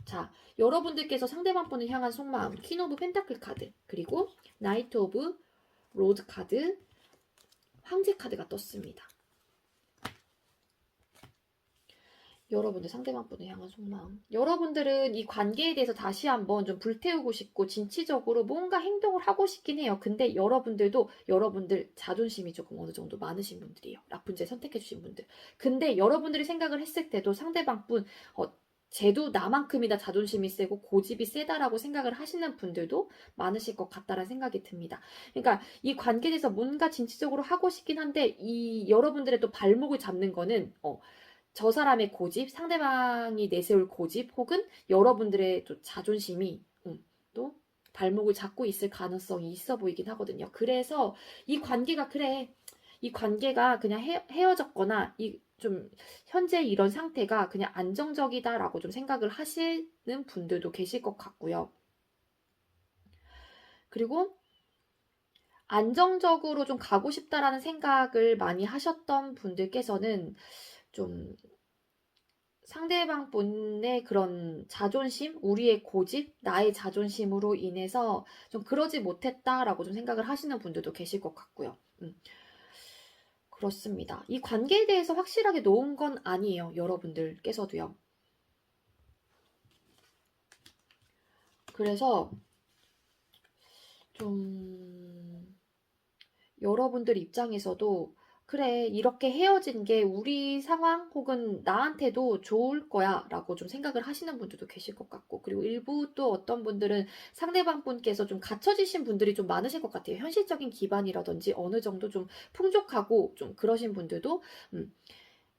자, 여러분들께서 상대방 분을 향한 속마음, 퀸 오브 펜타클 카드, 그리고 나이트 오브 로드 카드, 황제 카드가 떴습니다. 여러분들 상대방 분을 향한 속마음. 여러분들은 이 관계에 대해서 다시 한번 좀 불태우고 싶고 진취적으로 뭔가 행동을 하고 싶긴 해요. 근데 여러분들도 여러분들 자존심이 조금 어느 정도 많으신 분들이에요. 라푼젤 선택해주신 분들. 근데 여러분들이 생각을 했을 때도 상대방 분 쟤도 나만큼이나 자존심이 세고 고집이 세다라고 생각을 하시는 분들도 많으실 것 같다라는 생각이 듭니다. 그러니까 이 관계에 대해서 뭔가 진취적으로 하고 싶긴 한데 이 여러분들의 또 발목을 잡는 거는 저 사람의 고집, 상대방이 내세울 고집, 혹은 여러분들의 또 자존심이 또 발목을 잡고 있을 가능성이 있어 보이긴 하거든요. 그래서 이 관계가 그래. 이 관계가 그냥 헤어졌거나 좀 현재 이런 상태가 그냥 안정적이다라고 좀 생각을 하시는 분들도 계실 것 같고요. 그리고 안정적으로 좀 가고 싶다라는 생각을 많이 하셨던 분들께서는 좀 상대방 분의 그런 자존심, 우리의 고집, 나의 자존심으로 인해서 좀 그러지 못했다라고 좀 생각을 하시는 분들도 계실 것 같고요. 그렇습니다. 이 관계에 대해서 확실하게 놓은 건 아니에요. 여러분들께서도요. 그래서 좀 여러분들 입장에서도 그래, 이렇게 헤어진 게 우리 상황 혹은 나한테도 좋을 거야 라고 좀 생각을 하시는 분들도 계실 것 같고, 그리고 일부 또 어떤 분들은 상대방 분께서 좀 갖춰지신 분들이 좀 많으실 것 같아요. 현실적인 기반이라든지 어느 정도 좀 풍족하고 좀 그러신 분들도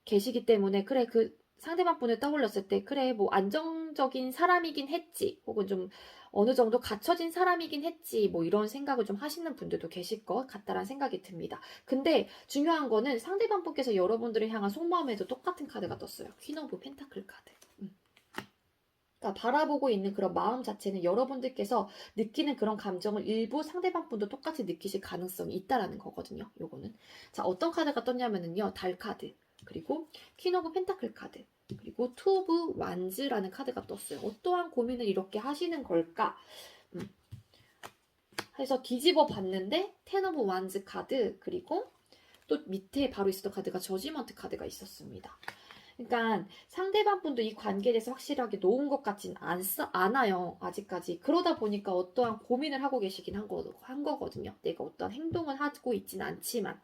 계시기 때문에, 그래, 그 상대방 분을 떠올렸을 때 그래, 뭐 안정적인 사람이긴 했지, 혹은 좀 어느 정도 갖춰진 사람이긴 했지, 뭐 이런 생각을 좀 하시는 분들도 계실 것 같다라는 생각이 듭니다. 근데 중요한 거는 상대방 분께서 여러분들을 향한 속마음에도 똑같은 카드가 떴어요. 퀸 오브 펜타클 카드. 그러니까 바라보고 있는 그런 마음 자체는 여러분들께서 느끼는 그런 감정을 일부 상대방 분도 똑같이 느끼실 가능성이 있다라는 거거든요. 요거는. 자, 어떤 카드가 떴냐면은요. 달 카드, 그리고 퀸 오브 펜타클 카드, 그리고 투 오브 완즈라는 카드가 떴어요. 어떠한 고민을 이렇게 하시는 걸까? 해서 뒤집어 봤는데 텐 오브 완즈 카드, 그리고 또 밑에 바로 있었던 카드가 저지먼트 카드가 있었습니다. 그러니까 상대방 분도 이 관계에 대해서 확실하게 놓은 것 같진 않아요. 아직까지. 그러다 보니까 어떠한 고민을 하고 계시긴 한 거거든요. 내가 어떠한 행동을 하고 있진 않지만.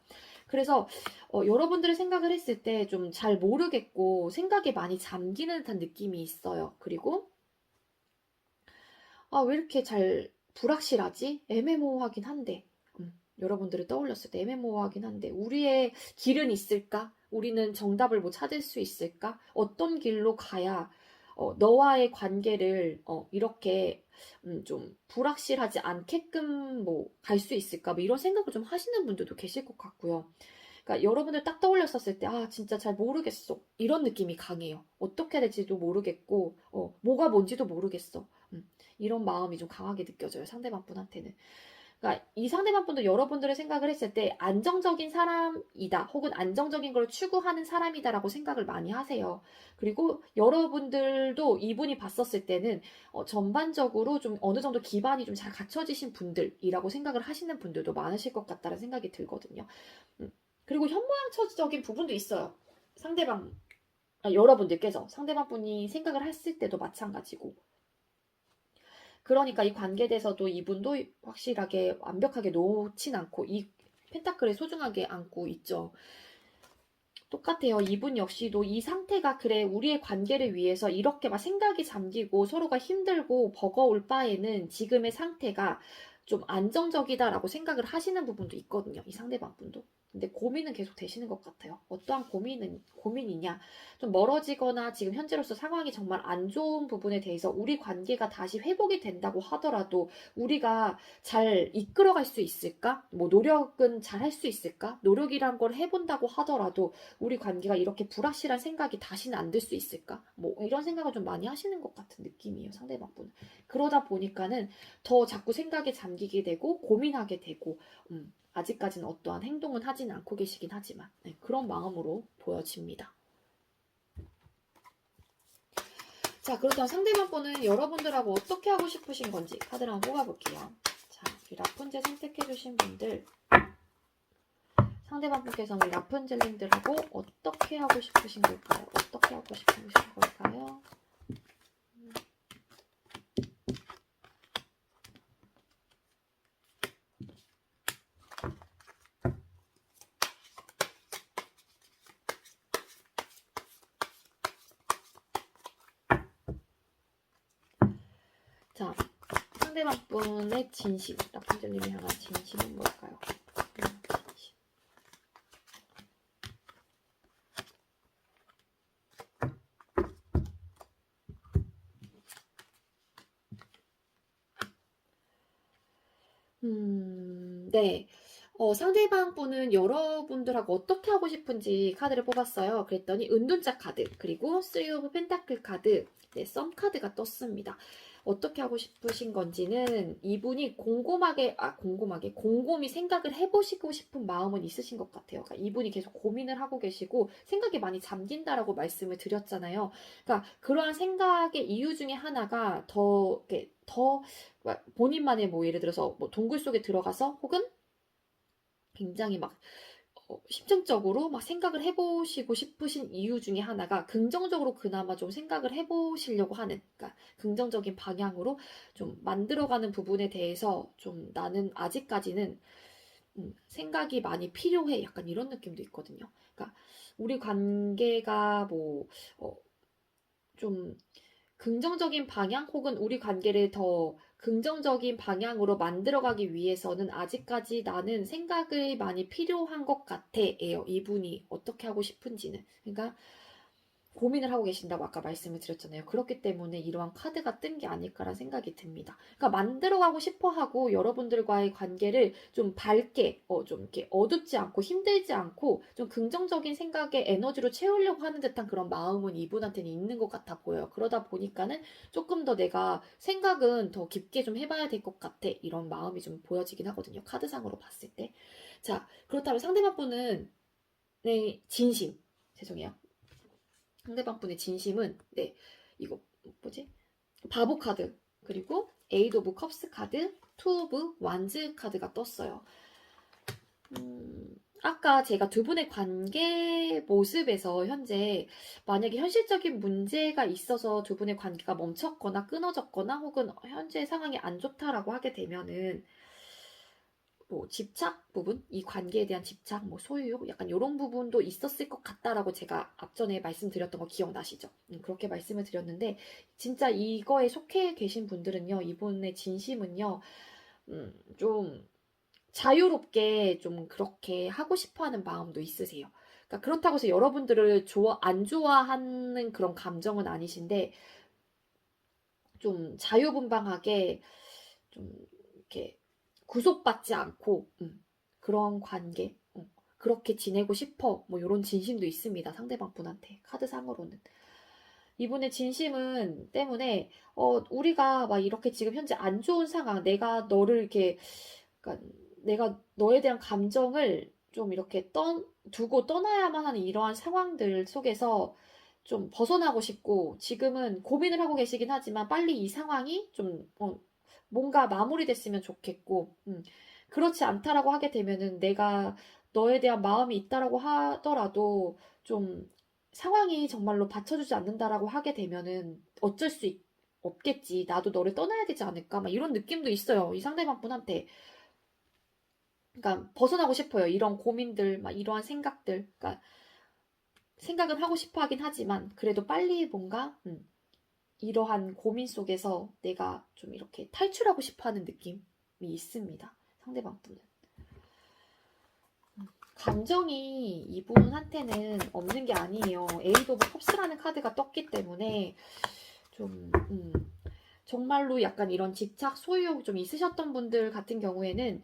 그래서 여러분들의 생각을 했을 때 좀 잘 모르겠고 생각에 많이 잠기는 듯한 느낌이 있어요. 그리고 왜 이렇게 잘 불확실하지? 애매모호하긴 한데 여러분들을 떠올렸을 때 애매모호하긴 한데 우리의 길은 있을까? 우리는 정답을 뭐 찾을 수 있을까? 어떤 길로 가야 너와의 관계를 이렇게 좀 불확실하지 않게끔 뭐 갈 수 있을까? 뭐 이런 생각을 좀 하시는 분들도 계실 것 같고요. 그러니까 여러분들 딱 떠올렸었을 때 진짜 잘 모르겠어, 이런 느낌이 강해요. 어떻게 될지도 모르겠고 뭐가 뭔지도 모르겠어. 이런 마음이 좀 강하게 느껴져요, 상대방 분한테는. 그러니까 이 상대방 분도 여러분들의 생각을 했을 때 안정적인 사람이다, 혹은 안정적인 걸 추구하는 사람이다라고 생각을 많이 하세요. 그리고 여러분들도 이분이 봤었을 때는 전반적으로 좀 어느 정도 기반이 좀 잘 갖춰지신 분들이라고 생각을 하시는 분들도 많으실 것 같다는 생각이 들거든요. 그리고 현모양처적인 부분도 있어요. 여러분들께서 상대방 분이 생각을 했을 때도 마찬가지고. 그러니까 이 관계에 대해서도 이분도 확실하게 완벽하게 놓진 않고 이 펜타클을 소중하게 안고 있죠. 똑같아요. 이분 역시도 이 상태가 그래, 우리의 관계를 위해서 이렇게 막 생각이 잠기고 서로가 힘들고 버거울 바에는 지금의 상태가 좀 안정적이다라고 생각을 하시는 부분도 있거든요. 이 상대방 분도. 근데 고민은 계속 되시는 것 같아요. 어떠한 고민이냐. 좀 멀어지거나 지금 현재로서 상황이 정말 안 좋은 부분에 대해서 우리 관계가 다시 회복이 된다고 하더라도 우리가 잘 이끌어갈 수 있을까? 뭐 노력은 잘 할 수 있을까? 노력이란 걸 해본다고 하더라도 우리 관계가 이렇게 불확실한 생각이 다시는 안 들 수 있을까? 뭐 이런 생각을 좀 많이 하시는 것 같은 느낌이에요, 상대방 분은. 그러다 보니까는 더 자꾸 생각에 잠기게 되고 고민하게 되고 아직까지는 어떠한 행동은 하진 않고 계시긴 하지만 그런 마음으로 보여집니다. 자, 그렇다면 상대방 분은 여러분들하고 어떻게 하고 싶으신 건지 카드를 한번 뽑아볼게요. 자, 우리 라푼젤 선택해주신 분들, 상대방 분께서 우리 라푼젤님들하고 어떻게 하고 싶으신 걸까요? 어떻게 하고 싶으신 걸까요? 자, 상대방 분의 진심, 라푼젤님이 향한 진심은 뭘까요? 네. 상대방 분은 여러분들하고 어떻게 하고 싶은지 카드를 뽑았어요. 그랬더니 은둔자 카드, 그리고 3 오브 펜타클 카드, 썸 카드가 떴습니다. 어떻게 하고 싶으신 건지는 이분이 곰곰이 생각을 해보시고 싶은 마음은 있으신 것 같아요. 그러니까 이분이 계속 고민을 하고 계시고 생각이 많이 잠긴다라고 말씀을 드렸잖아요. 그러니까 그러한 생각의 이유 중에 하나가 더 본인만의 뭐 예를 들어서 뭐 동굴 속에 들어가서 혹은 굉장히 막 심층적으로 막 생각을 해보시고 싶으신 이유 중에 하나가 긍정적으로 그나마 좀 생각을 해보시려고 하는, 그러니까 긍정적인 방향으로 좀 만들어가는 부분에 대해서 좀 나는 아직까지는 생각이 많이 필요해. 약간 이런 느낌도 있거든요. 그러니까 우리 관계가 좀 긍정적인 방향 혹은 우리 관계를 더 긍정적인 방향으로 만들어가기 위해서는 아직까지 나는 생각이 많이 필요한 것 같아요. 이분이 어떻게 하고 싶은지는. 그러니까 고민을 하고 계신다고 아까 말씀을 드렸잖아요. 그렇기 때문에 이러한 카드가 뜬 게 아닐까라는 생각이 듭니다. 그러니까 만들어가고 싶어 하고 여러분들과의 관계를 좀 밝게, 좀 이렇게 어둡지 않고 힘들지 않고 좀 긍정적인 생각의 에너지로 채우려고 하는 듯한 그런 마음은 이분한테는 있는 것 같아 보여요. 그러다 보니까는 조금 더 내가 생각은 더 깊게 좀 해봐야 될 것 같아. 이런 마음이 좀 보여지긴 하거든요. 카드상으로 봤을 때. 자, 그렇다면 상대방 분은 네, 진심. 죄송해요. 상대방 분의 진심은 이거 뭐지? 바보 카드 그리고 에이드 오브 컵스 카드, 투 오브 완즈 카드가 떴어요. 아까 제가 두 분의 관계 모습에서 현재 만약에 현실적인 문제가 있어서 두 분의 관계가 멈췄거나 끊어졌거나 혹은 현재 상황이 안 좋다라고 하게 되면은 집착 부분, 이 관계에 대한 집착, 소유욕, 약간 이런 부분도 있었을 것 같다라고 제가 앞전에 말씀드렸던 거 기억나시죠? 그렇게 말씀을 드렸는데, 진짜 이거에 속해 계신 분들은요, 이분의 진심은요, 좀 자유롭게 좀 그렇게 하고 싶어 하는 마음도 있으세요. 그러니까 그렇다고 해서 여러분들을 안 좋아하는 그런 감정은 아니신데, 좀 자유분방하게 좀 이렇게 구속받지 않고 그런 관계 그렇게 지내고 싶어 이런 진심도 있습니다. 상대방 분한테 카드상으로는 이분의 진심은 때문에 우리가 막 이렇게 지금 현재 안 좋은 상황 내가 너를 이렇게 그러니까 내가 너에 대한 감정을 좀 이렇게 두고 떠나야만 하는 이러한 상황들 속에서 좀 벗어나고 싶고 지금은 고민을 하고 계시긴 하지만 빨리 이 상황이 좀 뭔가 마무리됐으면 좋겠고 그렇지 않다라고 하게 되면은 내가 너에 대한 마음이 있다라고 하더라도 좀 상황이 정말로 받쳐주지 않는다라고 하게 되면은 어쩔 수 없겠지. 나도 너를 떠나야 되지 않을까? 막 이런 느낌도 있어요. 이 상대방 분한테. 그러니까 벗어나고 싶어요. 이런 고민들, 막 이러한 생각들. 그러니까 생각은 하고 싶어 하긴 하지만 그래도 빨리 뭔가 이러한 고민 속에서 내가 좀 이렇게 탈출하고 싶어 하는 느낌이 있습니다. 상대방 분은. 감정이 이분한테는 없는 게 아니에요. 에이드 오브 컵스라는 카드가 떴기 때문에 좀 정말로 약간 이런 집착, 소유욕 좀 있으셨던 분들 같은 경우에는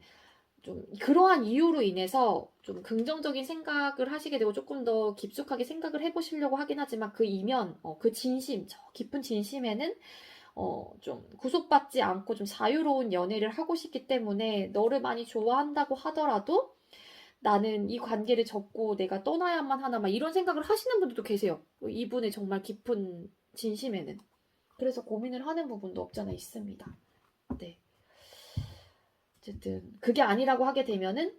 좀 그러한 이유로 인해서 좀 긍정적인 생각을 하시게 되고 조금 더 깊숙하게 생각을 해보시려고 하긴 하지만 그 이면, 그 진심, 저 깊은 진심에는 좀 구속받지 않고 좀 자유로운 연애를 하고 싶기 때문에 너를 많이 좋아한다고 하더라도 나는 이 관계를 접고 내가 떠나야만 하나 막 이런 생각을 하시는 분들도 계세요. 이분의 정말 깊은 진심에는. 그래서 고민을 하는 부분도 없잖아 있습니다. 네. 어쨌든 그게 아니라고 하게 되면은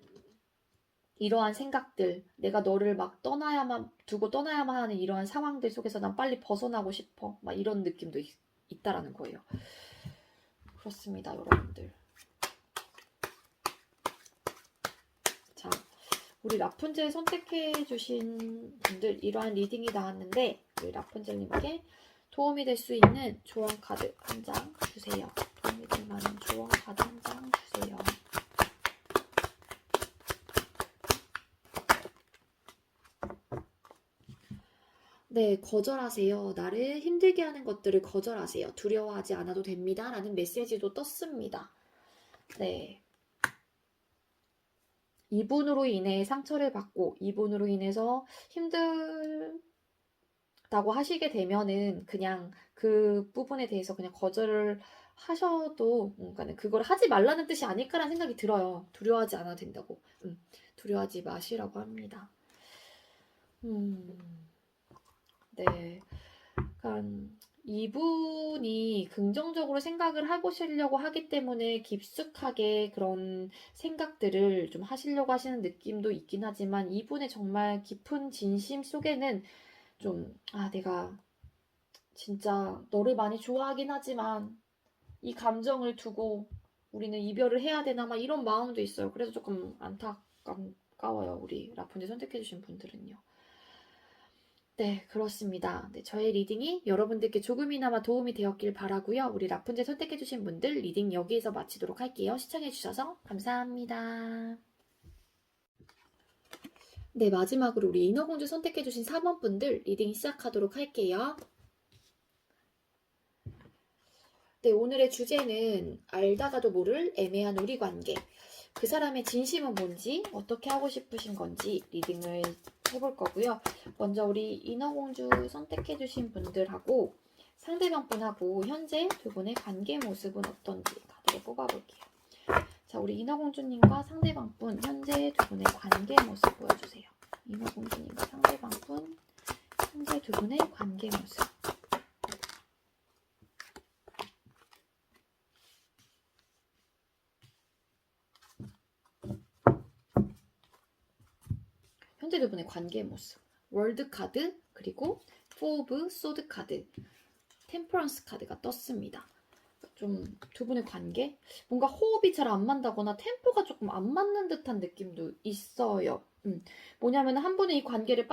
이러한 생각들, 내가 너를 막 두고 떠나야만 하는 이러한 상황들 속에서 난 빨리 벗어나고 싶어. 막 이런 느낌도 있다라는 거예요. 그렇습니다, 여러분들. 자, 우리 라푼젤 선택해주신 분들 이러한 리딩이 나왔는데 우리 라푼젤님께 도움이 될 수 있는 조언 카드 한 장 주세요. 도움이 될 만한 조언 카드 한 장 주세요. 네, 거절하세요. 나를 힘들게 하는 것들을 거절하세요. 두려워하지 않아도 됩니다. 라는 메시지도 떴습니다. 네. 이분으로 인해 상처를 받고 이분으로 인해서 힘들다고 하시게 되면은 그냥 그 부분에 대해서 그냥 거절을 하셔도 그러니까 그걸 하지 말라는 뜻이 아닐까라는 생각이 들어요. 두려워하지 않아도 된다고. 두려워하지 마시라고 합니다. 네. 그러니까 이분이 긍정적으로 생각을 해보시려고 하기 때문에 깊숙하게 그런 생각들을 좀 하시려고 하시는 느낌도 있긴 하지만 이분의 정말 깊은 진심 속에는 좀, 내가 진짜 너를 많이 좋아하긴 하지만 이 감정을 두고 우리는 이별을 해야 되나 막 이런 마음도 있어요. 그래서 조금 안타까워요. 우리 라푼젤 선택해주신 분들은요. 네, 그렇습니다. 네, 저의 리딩이 여러분들께 조금이나마 도움이 되었길 바라고요. 우리 라푼젤 선택해주신 분들 리딩 여기에서 마치도록 할게요. 시청해주셔서 감사합니다. 네, 마지막으로 우리 인어공주 선택해주신 4번 분들 리딩 시작하도록 할게요. 네, 오늘의 주제는 알다가도 모를 애매한 우리 관계. 그 사람의 진심은 뭔지, 어떻게 하고 싶으신 건지 리딩을 해볼 거고요. 먼저 우리 인어공주 선택해주신 분들하고 상대방 분하고 현재 두 분의 관계 모습은 어떤지 카드를 뽑아볼게요. 자, 우리 인어공주님과 상대방 분 현재 두 분의 관계 모습 보여주세요. 인어공주님과 상대방 분 현재 두 분의 관계 모습. 현재 두 분의 관계 모습. 월드 카드, 그리고 4 오브 소드 카드, 템퍼런스 카드가 떴습니다. 좀 두 분의 관계? 뭔가 호흡이 잘 안 맞다거나 템포가 조금 안 맞는 듯한 느낌도 있어요. 뭐냐면 한 분은 이 관계를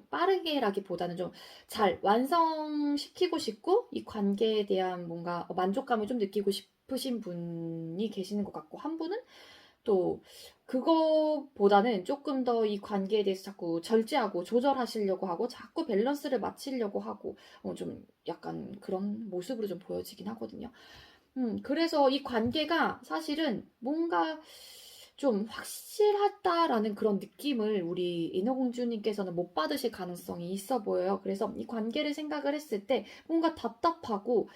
빠르게라기보다는 좀 잘 완성시키고 싶고 이 관계에 대한 뭔가 만족감을 좀 느끼고 싶으신 분이 계시는 것 같고 한 분은 또 그거보다는 조금 더 이 관계에 대해서 자꾸 절제하고 조절하시려고 하고 자꾸 밸런스를 맞추려고 하고 좀 약간 그런 모습으로 좀 보여지긴 하거든요. 그래서 이 관계가 사실은 뭔가 좀 확실하다라는 그런 느낌을 우리 인어공주님께서는 못 받으실 가능성이 있어 보여요. 그래서 이 관계를 생각을 했을 때 뭔가 답답하고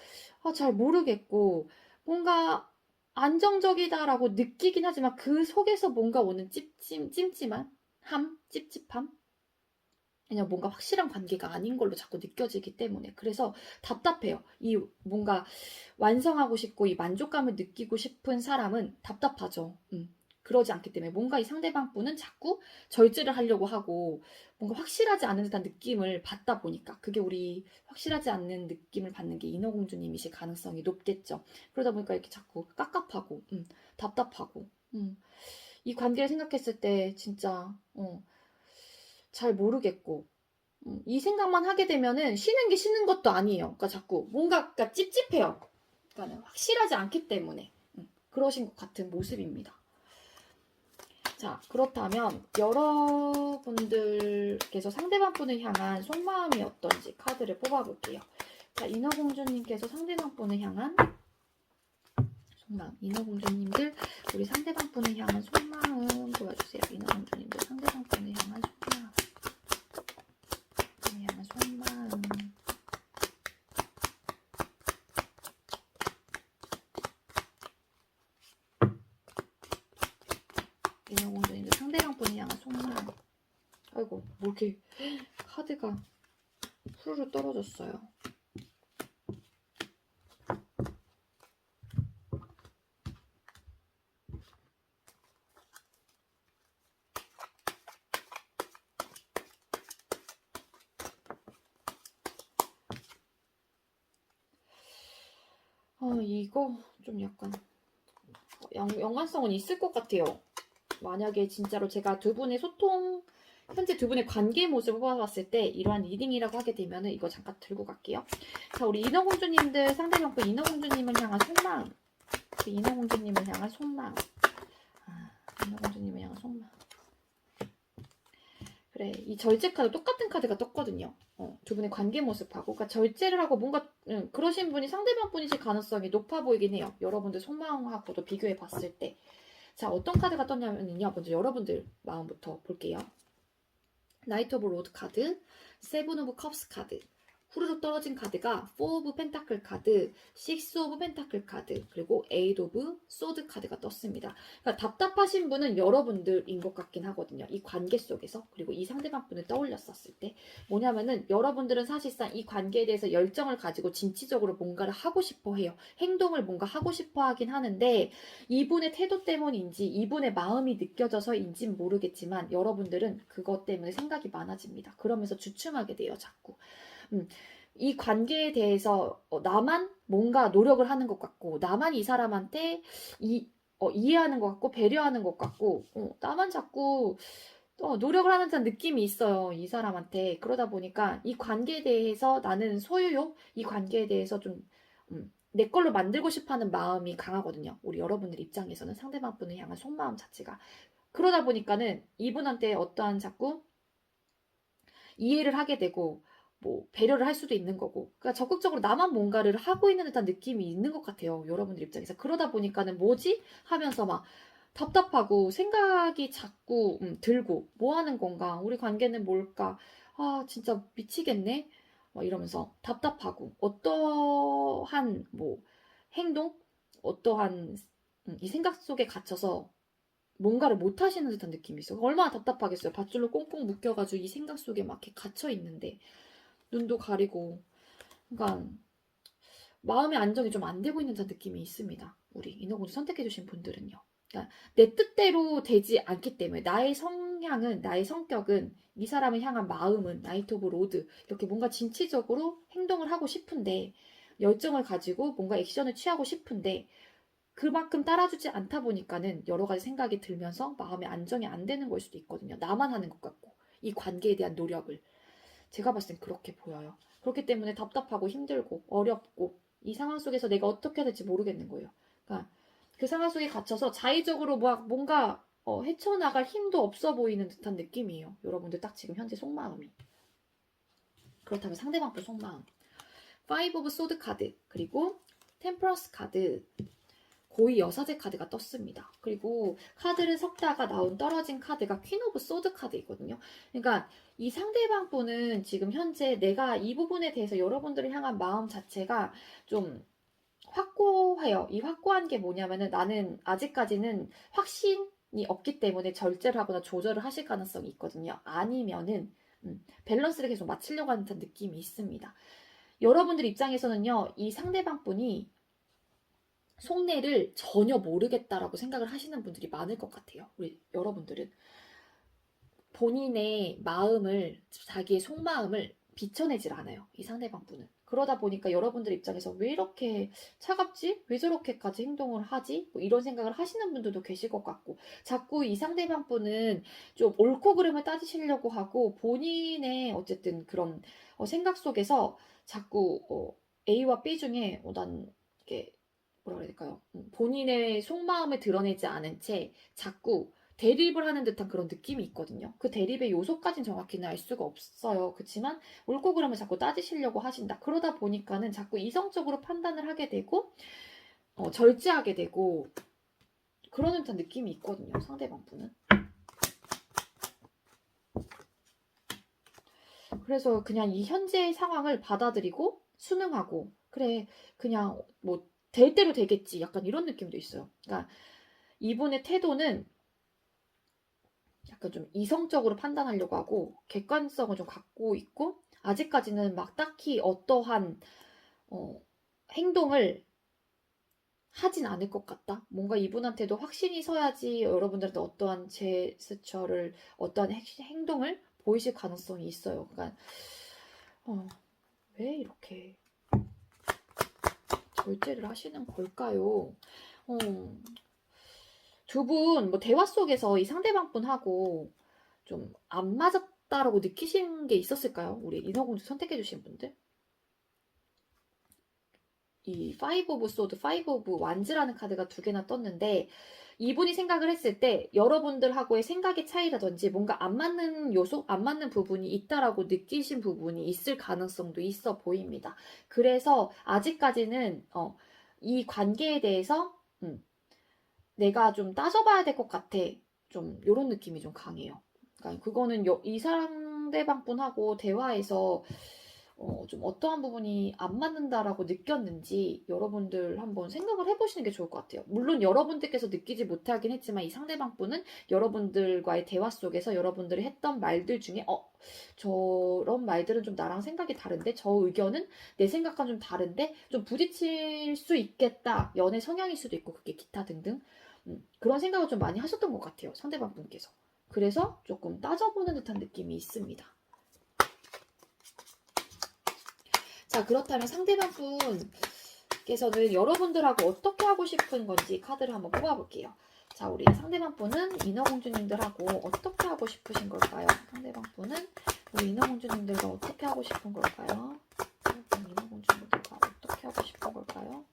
잘 모르겠고 뭔가 안정적이다라고 느끼긴 하지만 그 속에서 뭔가 오는 찜찜한 찝찝함? 그냥 뭔가 확실한 관계가 아닌 걸로 자꾸 느껴지기 때문에 그래서 답답해요. 이 뭔가 완성하고 싶고 이 만족감을 느끼고 싶은 사람은 답답하죠. 그러지 않기 때문에 뭔가 이 상대방 분은 자꾸 절제를 하려고 하고 뭔가 확실하지 않은 듯한 느낌을 받다 보니까 그게 우리 확실하지 않는 느낌을 받는 게 인어공주님이실 가능성이 높겠죠. 그러다 보니까 이렇게 자꾸 깝깝하고 답답하고 이 관계를 생각했을 때 진짜 잘 모르겠고 이 생각만 하게 되면은 쉬는 게 쉬는 것도 아니에요. 그러니까 자꾸 뭔가 그러니까 찝찝해요. 그러니까 확실하지 않기 때문에 그러신 것 같은 모습입니다. 자, 그렇다면 여러분들께서 상대방 분을 향한 속마음이 어떤지 카드를 뽑아볼게요. 자, 인어공주님께서 상대방 분을 향한 속마음. 인어공주님들 우리 상대방 분을 향한 속마음 보여주세요. 인어공주님들 상대방 분을 향한 속마음. 분을 향한 속마음. 인어공주님들 상대방 분을 향한 속마음. 아이고, 뭐 이렇게 카드가 후루룩 떨어졌어요. 이거 좀 약간 연관성은 있을 것 같아요. 만약에 진짜로 제가 두 분의 소통, 현재 두 분의 관계 모습을 뽑아봤을 때 이러한 리딩이라고 하게 되면 이거 잠깐 들고 갈게요. 자, 우리 인어공주님들 상대방 분 인어공주님을 향한 속마음. 인어공주님을 향한 속마음. 인어공주님을 향한 속마음. 그래, 이 절제 카드 똑같은 카드가 떴거든요. 두 분의 관계 모습하고 그러니까 절제를 하고 뭔가 그러신 분이 상대방 분이실 가능성이 높아 보이긴 해요. 여러분들 속마음하고도 비교해 봤을 때. 자, 어떤 카드가 떴냐면요. 먼저 여러분들 마음부터 볼게요. 나이트 오브 로드 카드, 세븐 오브 컵스 카드, 후루룩 떨어진 카드가 4 오브 펜타클 카드, 6 오브 펜타클 카드, 그리고 8 오브 소드 카드가 떴습니다. 그러니까 답답하신 분은 여러분들인 것 같긴 하거든요. 이 관계 속에서. 그리고 이 상대방 분을 떠올렸었을 때. 뭐냐면은 여러분들은 사실상 이 관계에 대해서 열정을 가지고 진취적으로 뭔가를 하고 싶어 해요. 행동을 뭔가 하고 싶어 하긴 하는데 이분의 태도 때문인지 이분의 마음이 느껴져서인지는 모르겠지만 여러분들은 그것 때문에 생각이 많아집니다. 그러면서 주춤하게 돼요. 자꾸. 이 관계에 대해서 나만 뭔가 노력을 하는 것 같고 나만 이 사람한테 이해하는 것 같고 배려하는 것 같고 나만 자꾸 노력을 하는 듯한 느낌이 있어요. 이 사람한테. 그러다 보니까 이 관계에 대해서 나는 소유욕, 이 관계에 대해서 좀 내 걸로 만들고 싶어하는 마음이 강하거든요. 우리 여러분들 입장에서는 상대방 분을 향한 속마음 자체가. 그러다 보니까는 이분한테 어떠한 자꾸 이해를 하게 되고 뭐 배려를 할 수도 있는 거고 그러니까 적극적으로 나만 뭔가를 하고 있는 듯한 느낌이 있는 것 같아요. 여러분들 입장에서. 그러다 보니까는 뭐지? 하면서 막 답답하고 생각이 자꾸 들고 뭐 하는 건가? 우리 관계는 뭘까? 아 진짜 미치겠네? 막 이러면서 답답하고 어떠한 뭐 행동? 어떠한 이 생각 속에 갇혀서 뭔가를 못 하시는 듯한 느낌이 있어요. 얼마나 답답하겠어요. 밧줄로 꽁꽁 묶여가지고 이 생각 속에 막 이렇게 갇혀 있는데 눈도 가리고 그러니까 마음의 안정이 좀 안 되고 있는 듯한 느낌이 있습니다. 우리 인어공주 선택해주신 분들은요. 그러니까 내 뜻대로 되지 않기 때문에 나의 성향은 나의 성격은 이 사람을 향한 마음은 나이트 오브 로드 이렇게 뭔가 진취적으로 행동을 하고 싶은데 열정을 가지고 뭔가 액션을 취하고 싶은데 그만큼 따라주지 않다 보니까는 여러 가지 생각이 들면서 마음의 안정이 안 되는 걸 수도 있거든요. 나만 하는 것 같고 이 관계에 대한 노력을 제가 봤을 땐 그렇게 보여요. 그렇기 때문에 답답하고 힘들고 어렵고 이 상황 속에서 내가 어떻게 해야 될지 모르겠는 거예요. 그러니까 그 상황 속에 갇혀서 자의적으로 막 뭔가 헤쳐나갈 힘도 없어 보이는 듯한 느낌이에요. 여러분들 딱 지금 현재 속마음이. 그렇다면 상대방 또 속마음. 5 오브 소드 카드 그리고 템퍼런스 카드 고위 여사제 카드가 떴습니다. 그리고 카드를 섞다가 나온 떨어진 카드가 퀸 오브 소드 카드이거든요. 그러니까 이 상대방 분은 지금 현재 내가 이 부분에 대해서 여러분들을 향한 마음 자체가 좀 확고해요. 이 확고한 게 뭐냐면은 나는 아직까지는 확신이 없기 때문에 절제를 하거나 조절을 하실 가능성이 있거든요. 아니면은 밸런스를 계속 맞추려고 하는 듯한 느낌이 있습니다. 여러분들 입장에서는요. 이 상대방 분이 속내를 전혀 모르겠다라고 생각을 하시는 분들이 많을 것 같아요. 우리 여러분들은 본인의 마음을 자기의 속마음을 비춰내질 않아요. 이 상대방 분은. 그러다 보니까 여러분들 입장에서 왜 이렇게 차갑지? 왜 저렇게까지 행동을 하지? 뭐 이런 생각을 하시는 분들도 계실 것 같고 자꾸 이 상대방 분은 좀 옳고 그름을 따지시려고 하고 본인의 어쨌든 그런 생각 속에서 자꾸 A와 B 중에 난 이게 뭐라 그래야 될까요? 본인의 속마음을 드러내지 않은 채 자꾸 대립을 하는 듯한 그런 느낌이 있거든요. 그 대립의 요소까지는 정확히는 알 수가 없어요. 그렇지만 옳고 그름을 자꾸 따지시려고 하신다. 그러다 보니까는 자꾸 이성적으로 판단을 하게 되고 절제하게 되고 그러는 듯한 느낌이 있거든요. 상대방 분은. 그래서 그냥 이 현재의 상황을 받아들이고 순응하고 그래 그냥 뭐 될 대로 되겠지 약간 이런 느낌도 있어요. 그러니까 이분의 태도는 약간 좀 이성적으로 판단하려고 하고 객관성을 좀 갖고 있고 아직까지는 막 딱히 어떠한 행동을 하진 않을 것 같다. 뭔가 이분한테도 확신이 서야지 여러분들한테 어떠한 제스처를 어떠한 행동을 보이실 가능성이 있어요. 그러니까 왜 이렇게 절제를 하시는 걸까요? 두 분 뭐 대화 속에서 이 상대방 분하고 좀 안 맞았다라고 느끼신 게 있었을까요? 우리 인어공주 선택해주신 분들? 이 5 오브 소드, 5 오브 완즈라는 카드가 두 개나 떴는데 이분이 생각을 했을 때 여러분들하고의 생각의 차이라든지 뭔가 안 맞는 요소, 안 맞는 부분이 있다라고 느끼신 부분이 있을 가능성도 있어 보입니다. 그래서 아직까지는 이 관계에 대해서 내가 좀 따져봐야 될 것 같아. 좀 이런 느낌이 좀 강해요. 그러니까 그거는 이 상대방 분하고 대화에서 좀 어떠한 부분이 안 맞는다라고 느꼈는지 여러분들 한번 생각을 해보시는 게 좋을 것 같아요. 물론 여러분들께서 느끼지 못하긴 했지만 이 상대방 분은 여러분들과의 대화 속에서 여러분들이 했던 말들 중에 저런 말들은 좀 나랑 생각이 다른데 저 의견은 내 생각과 좀 다른데 좀 부딪힐 수 있겠다. 연애 성향일 수도 있고 그게 기타 등등 그런 생각을 좀 많이 하셨던 것 같아요. 상대방 분께서. 그래서 조금 따져보는 듯한 느낌이 있습니다. 자, 그렇다면 상대방 분께서는 여러분들하고 어떻게 하고 싶은 건지 카드를 한번 뽑아볼게요. 자, 우리 상대방 분은 인어공주님들하고 어떻게 하고 싶으신 걸까요? 상대방 분은 우리 인어공주님들과 어떻게 하고 싶은 걸까요? 인어공주님들과 어떻게 하고 싶은 걸까요?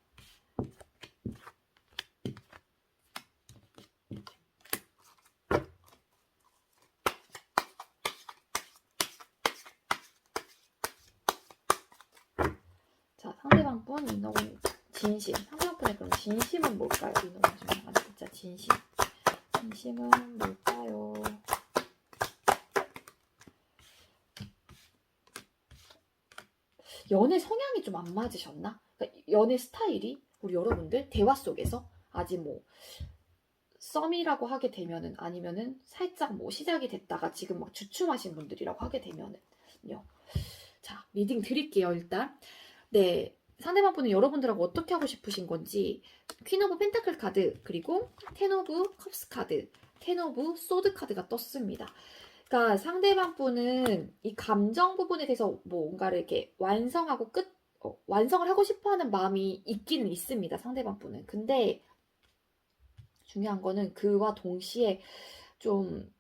자, 상대방 분 인어공 진심. 상대방 분의 그럼 진심은 뭘까요? 인어공주님 아 진짜 진심. 진심은 뭘까요? 연애 성향이 좀 안 맞으셨나? 그러니까 연애 스타일이 우리 여러분들 대화 속에서 아직 뭐 썸이라고 하게 되면은 아니면은 살짝 뭐 시작이 됐다가 지금 막 주춤하신 분들이라고 하게 되면은요. 자, 리딩 드릴게요, 일단. 네. 상대방 분은 여러분들하고 어떻게 하고 싶으신 건지 퀸 오브 펜타클 카드 그리고 텐 오브 컵스 카드 텐 오브 소드 카드가 떴습니다. 그러니까 상대방 분은 이 감정 부분에 대해서 뭔가를 이렇게 완성하고 완성을 하고 싶어하는 마음이 있기는 있습니다. 상대방 분은. 근데 중요한 거는 그와 동시에 좀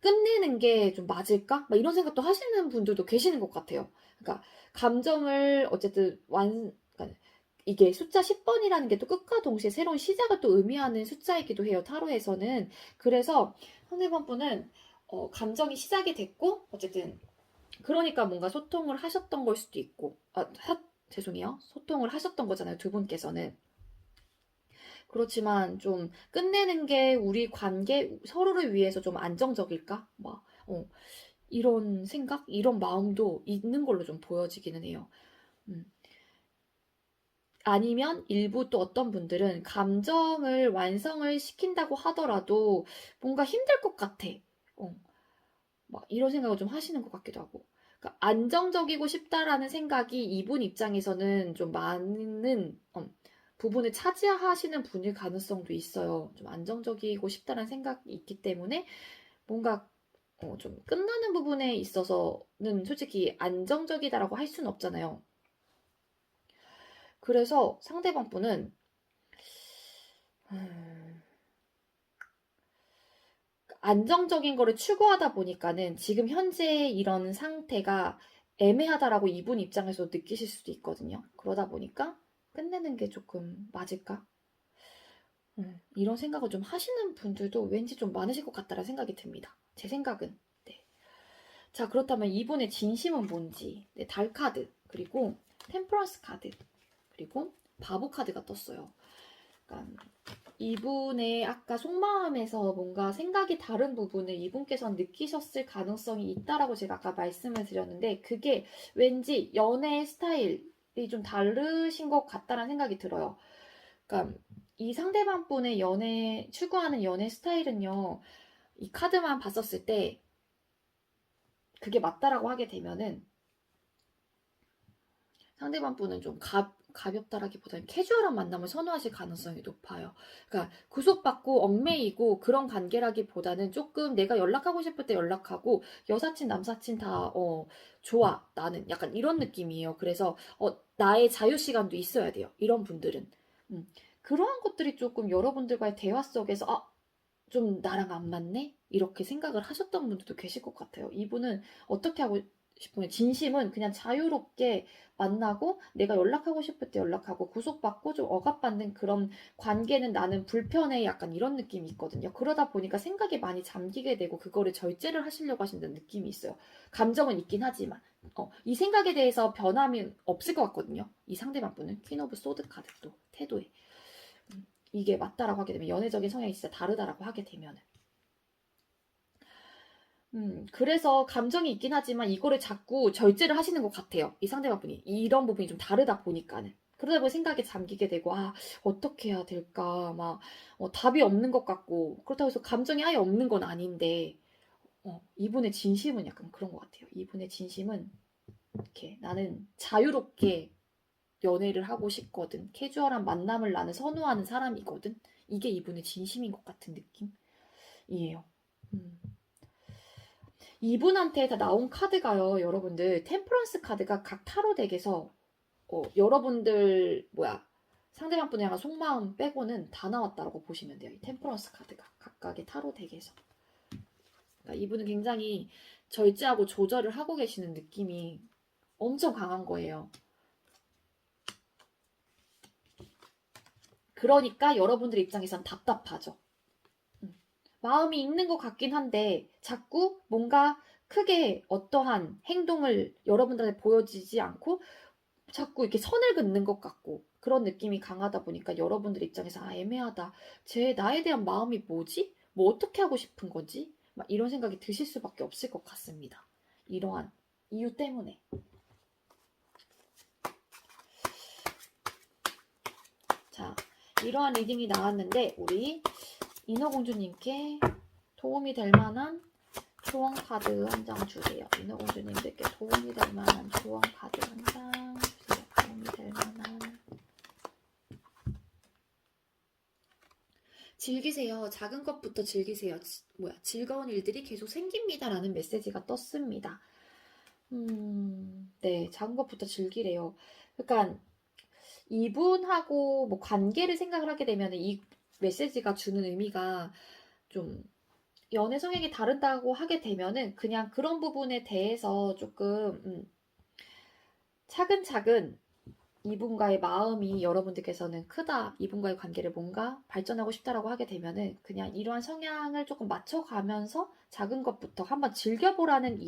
끝내는 게 좀 맞을까? 막 이런 생각도 하시는 분들도 계시는 것 같아요. 그러니까 감정을 어쨌든 그러니까 이게 숫자 10번이라는 게 또 끝과 동시에 새로운 시작을 또 의미하는 숫자이기도 해요. 타로에서는. 그래서 상대방 분은 감정이 시작이 됐고 어쨌든 그러니까 뭔가 소통을 하셨던 걸 수도 있고 죄송해요. 소통을 하셨던 거잖아요. 두 분께서는. 그렇지만 좀 끝내는 게 우리 관계 서로를 위해서 좀 안정적일까? 막 이런 생각, 이런 마음도 있는 걸로 좀 보여지기는 해요. 음. 아니면 일부 또 어떤 분들은 감정을 완성을 시킨다고 하더라도 뭔가 힘들 것 같아. 막 이런 생각을 좀 하시는 것 같기도 하고. 그러니까 안정적이고 싶다라는 생각이 이분 입장에서는 좀 많은 부분을 차지하시는 분일 가능성도 있어요. 좀 안정적이고 싶다는 생각이 있기 때문에 뭔가 좀 끝나는 부분에 있어서는 솔직히 안정적이다라고 할 수는 없잖아요. 그래서 상대방 분은 안정적인 거를 추구하다 보니까는 지금 현재 이런 상태가 애매하다라고 이분 입장에서 느끼실 수도 있거든요. 그러다 보니까 끝내는 게 조금 맞을까? 이런 생각을 좀 하시는 분들도 왠지 좀 많으실 것 같다라는 생각이 듭니다. 제 생각은. 네. 자, 그렇다면 이분의 진심은 뭔지. 네, 달 카드, 그리고 템퍼런스 카드, 그리고 바보 카드가 떴어요. 그러니까 이분의 아까 속마음에서 뭔가 생각이 다른 부분을 이분께서는 느끼셨을 가능성이 있다라고 제가 아까 말씀을 드렸는데 그게 왠지 연애 스타일이 좀 다르신 것 같다라는 생각이 들어요. 그러니까 이 상대방 분의 추구하는 연애 스타일은요. 이 카드만 봤었을 때 그게 맞다라고 하게 되면은 상대방 분은 좀 가볍다라기보다는 캐주얼한 만남을 선호하실 가능성이 높아요. 그러니까 구속받고 얽매이고 그런 관계라기보다는 조금 내가 연락하고 싶을 때 연락하고 여사친 남사친 다 좋아 나는 약간 이런 느낌이에요. 그래서 나의 자유 시간도 있어야 돼요. 이런 분들은 그러한 것들이 조금 여러분들과의 대화 속에서 좀 나랑 안 맞네? 이렇게 생각을 하셨던 분들도 계실 것 같아요. 이분은 어떻게 하고 싶으면 진심은 그냥 자유롭게 만나고 내가 연락하고 싶을 때 연락하고 구속받고 좀 억압받는 그런 관계는 나는 불편해 약간 이런 느낌이 있거든요. 그러다 보니까 생각에 많이 잠기게 되고 그거를 절제를 하시려고 하신다는 느낌이 있어요. 감정은 있긴 하지만 이 생각에 대해서 변함이 없을 것 같거든요. 이 상대방 분은 퀸 오브 소드 카드 또 태도에 이게 맞다라고 하게 되면 연애적인 성향이 진짜 다르다라고 하게 되면은 그래서 감정이 있긴 하지만 이거를 자꾸 절제를 하시는 것 같아요. 이 상대방분이. 이런 부분이 좀 다르다 보니까는. 그러다 보니 생각에 잠기게 되고, 아, 어떻게 해야 될까, 막, 답이 없는 것 같고, 그렇다고 해서 감정이 아예 없는 건 아닌데, 이분의 진심은 약간 그런 것 같아요. 이분의 진심은, 이렇게, 나는 자유롭게 연애를 하고 싶거든. 캐주얼한 만남을 나는 선호하는 사람이거든. 이게 이분의 진심인 것 같은 느낌이에요. 음. 이분한테 다 나온 카드가요, 여러분들. 템퍼런스 카드가 각 타로 덱에서 여러분들 상대방 분의 약간 속마음 빼고는 다 나왔다고 보시면 돼요. 이 템퍼런스 카드가 각각의 타로 덱에서. 그러니까 이분은 굉장히 절제하고 조절을 하고 계시는 느낌이 엄청 강한 거예요. 그러니까 여러분들 입장에선 답답하죠. 마음이 있는 것 같긴 한데 자꾸 뭔가 크게 어떠한 행동을 여러분들한테 보여지지 않고 자꾸 이렇게 선을 긋는 것 같고 그런 느낌이 강하다 보니까 여러분들 입장에서 아 애매하다. 쟤 나에 대한 마음이 뭐지? 뭐 어떻게 하고 싶은 거지? 막 이런 생각이 드실 수밖에 없을 것 같습니다. 이러한 이유 때문에. 자, 이러한 리딩이 나왔는데 우리 인어공주님께 도움이 될 만한 조언 카드 한 장 주세요. 인어공주님들께 도움이 될 만한 조언 카드 한 장 주세요. 도움이 될 만한. 즐기세요. 작은 것부터 즐기세요. 즐거운 일들이 계속 생깁니다라는 메시지가 떴습니다. 네, 작은 것부터 즐기래요. 그러니까 이분하고 뭐 관계를 생각을 하게 되면 이 메시지가 주는 의미가 좀 연애 성향이 다르다고 하게 되면은 그냥 그런 부분에 대해서 조금 차근차근 이분과의 마음이 여러분들께서는 크다, 이분과의 관계를 뭔가 발전하고 싶다라고 하게 되면은 그냥 이러한 성향을 조금 맞춰가면서 작은 것부터 한번 즐겨보라는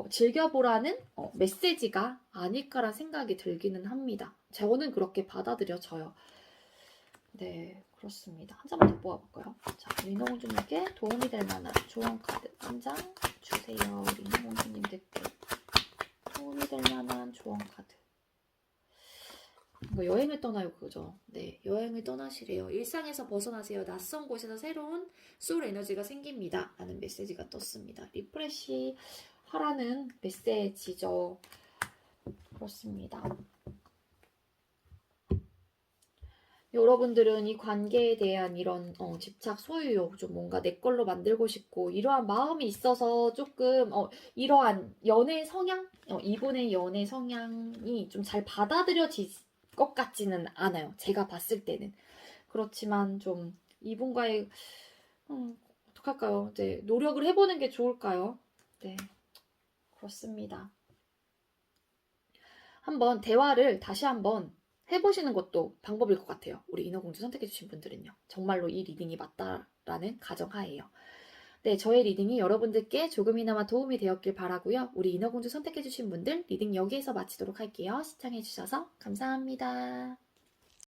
즐겨보라는 메시지가 아닐까라는 생각이 들기는 합니다. 저는 그렇게 받아들여져요. 네, 그렇습니다. 한 장만 더 뽑아볼까요? 자, 민호공주님께 도움이 될 만한 조언 카드 한 장 주세요. 우리 민호공주님들께 도움이 될 만한 조언 카드. 뭐 여행을 떠나요, 그죠? 네, 여행을 떠나시래요. 일상에서 벗어나세요. 낯선 곳에서 새로운 소울 에너지가 생깁니다. 라는 메시지가 떴습니다. 리프레시 하라는 메시지죠. 그렇습니다. 여러분들은 이 관계에 대한 이런 집착, 소유욕, 좀 뭔가 내 걸로 만들고 싶고 이러한 마음이 있어서 조금 이러한 연애 성향, 이분의 연애 성향이 좀 잘 받아들여질 것 같지는 않아요. 제가 봤을 때는. 그렇지만 좀 이분과의 어떡할까요? 이제 노력을 해보는 게 좋을까요? 네, 그렇습니다. 한번 대화를 다시 한번 해보시는 것도 방법일 것 같아요. 우리 인어공주 선택해주신 분들은요. 정말로 이 리딩이 맞다라는 가정하에요. 네, 저의 리딩이 여러분들께 조금이나마 도움이 되었길 바라고요. 우리 인어공주 선택해주신 분들 리딩 여기에서 마치도록 할게요. 시청해주셔서 감사합니다.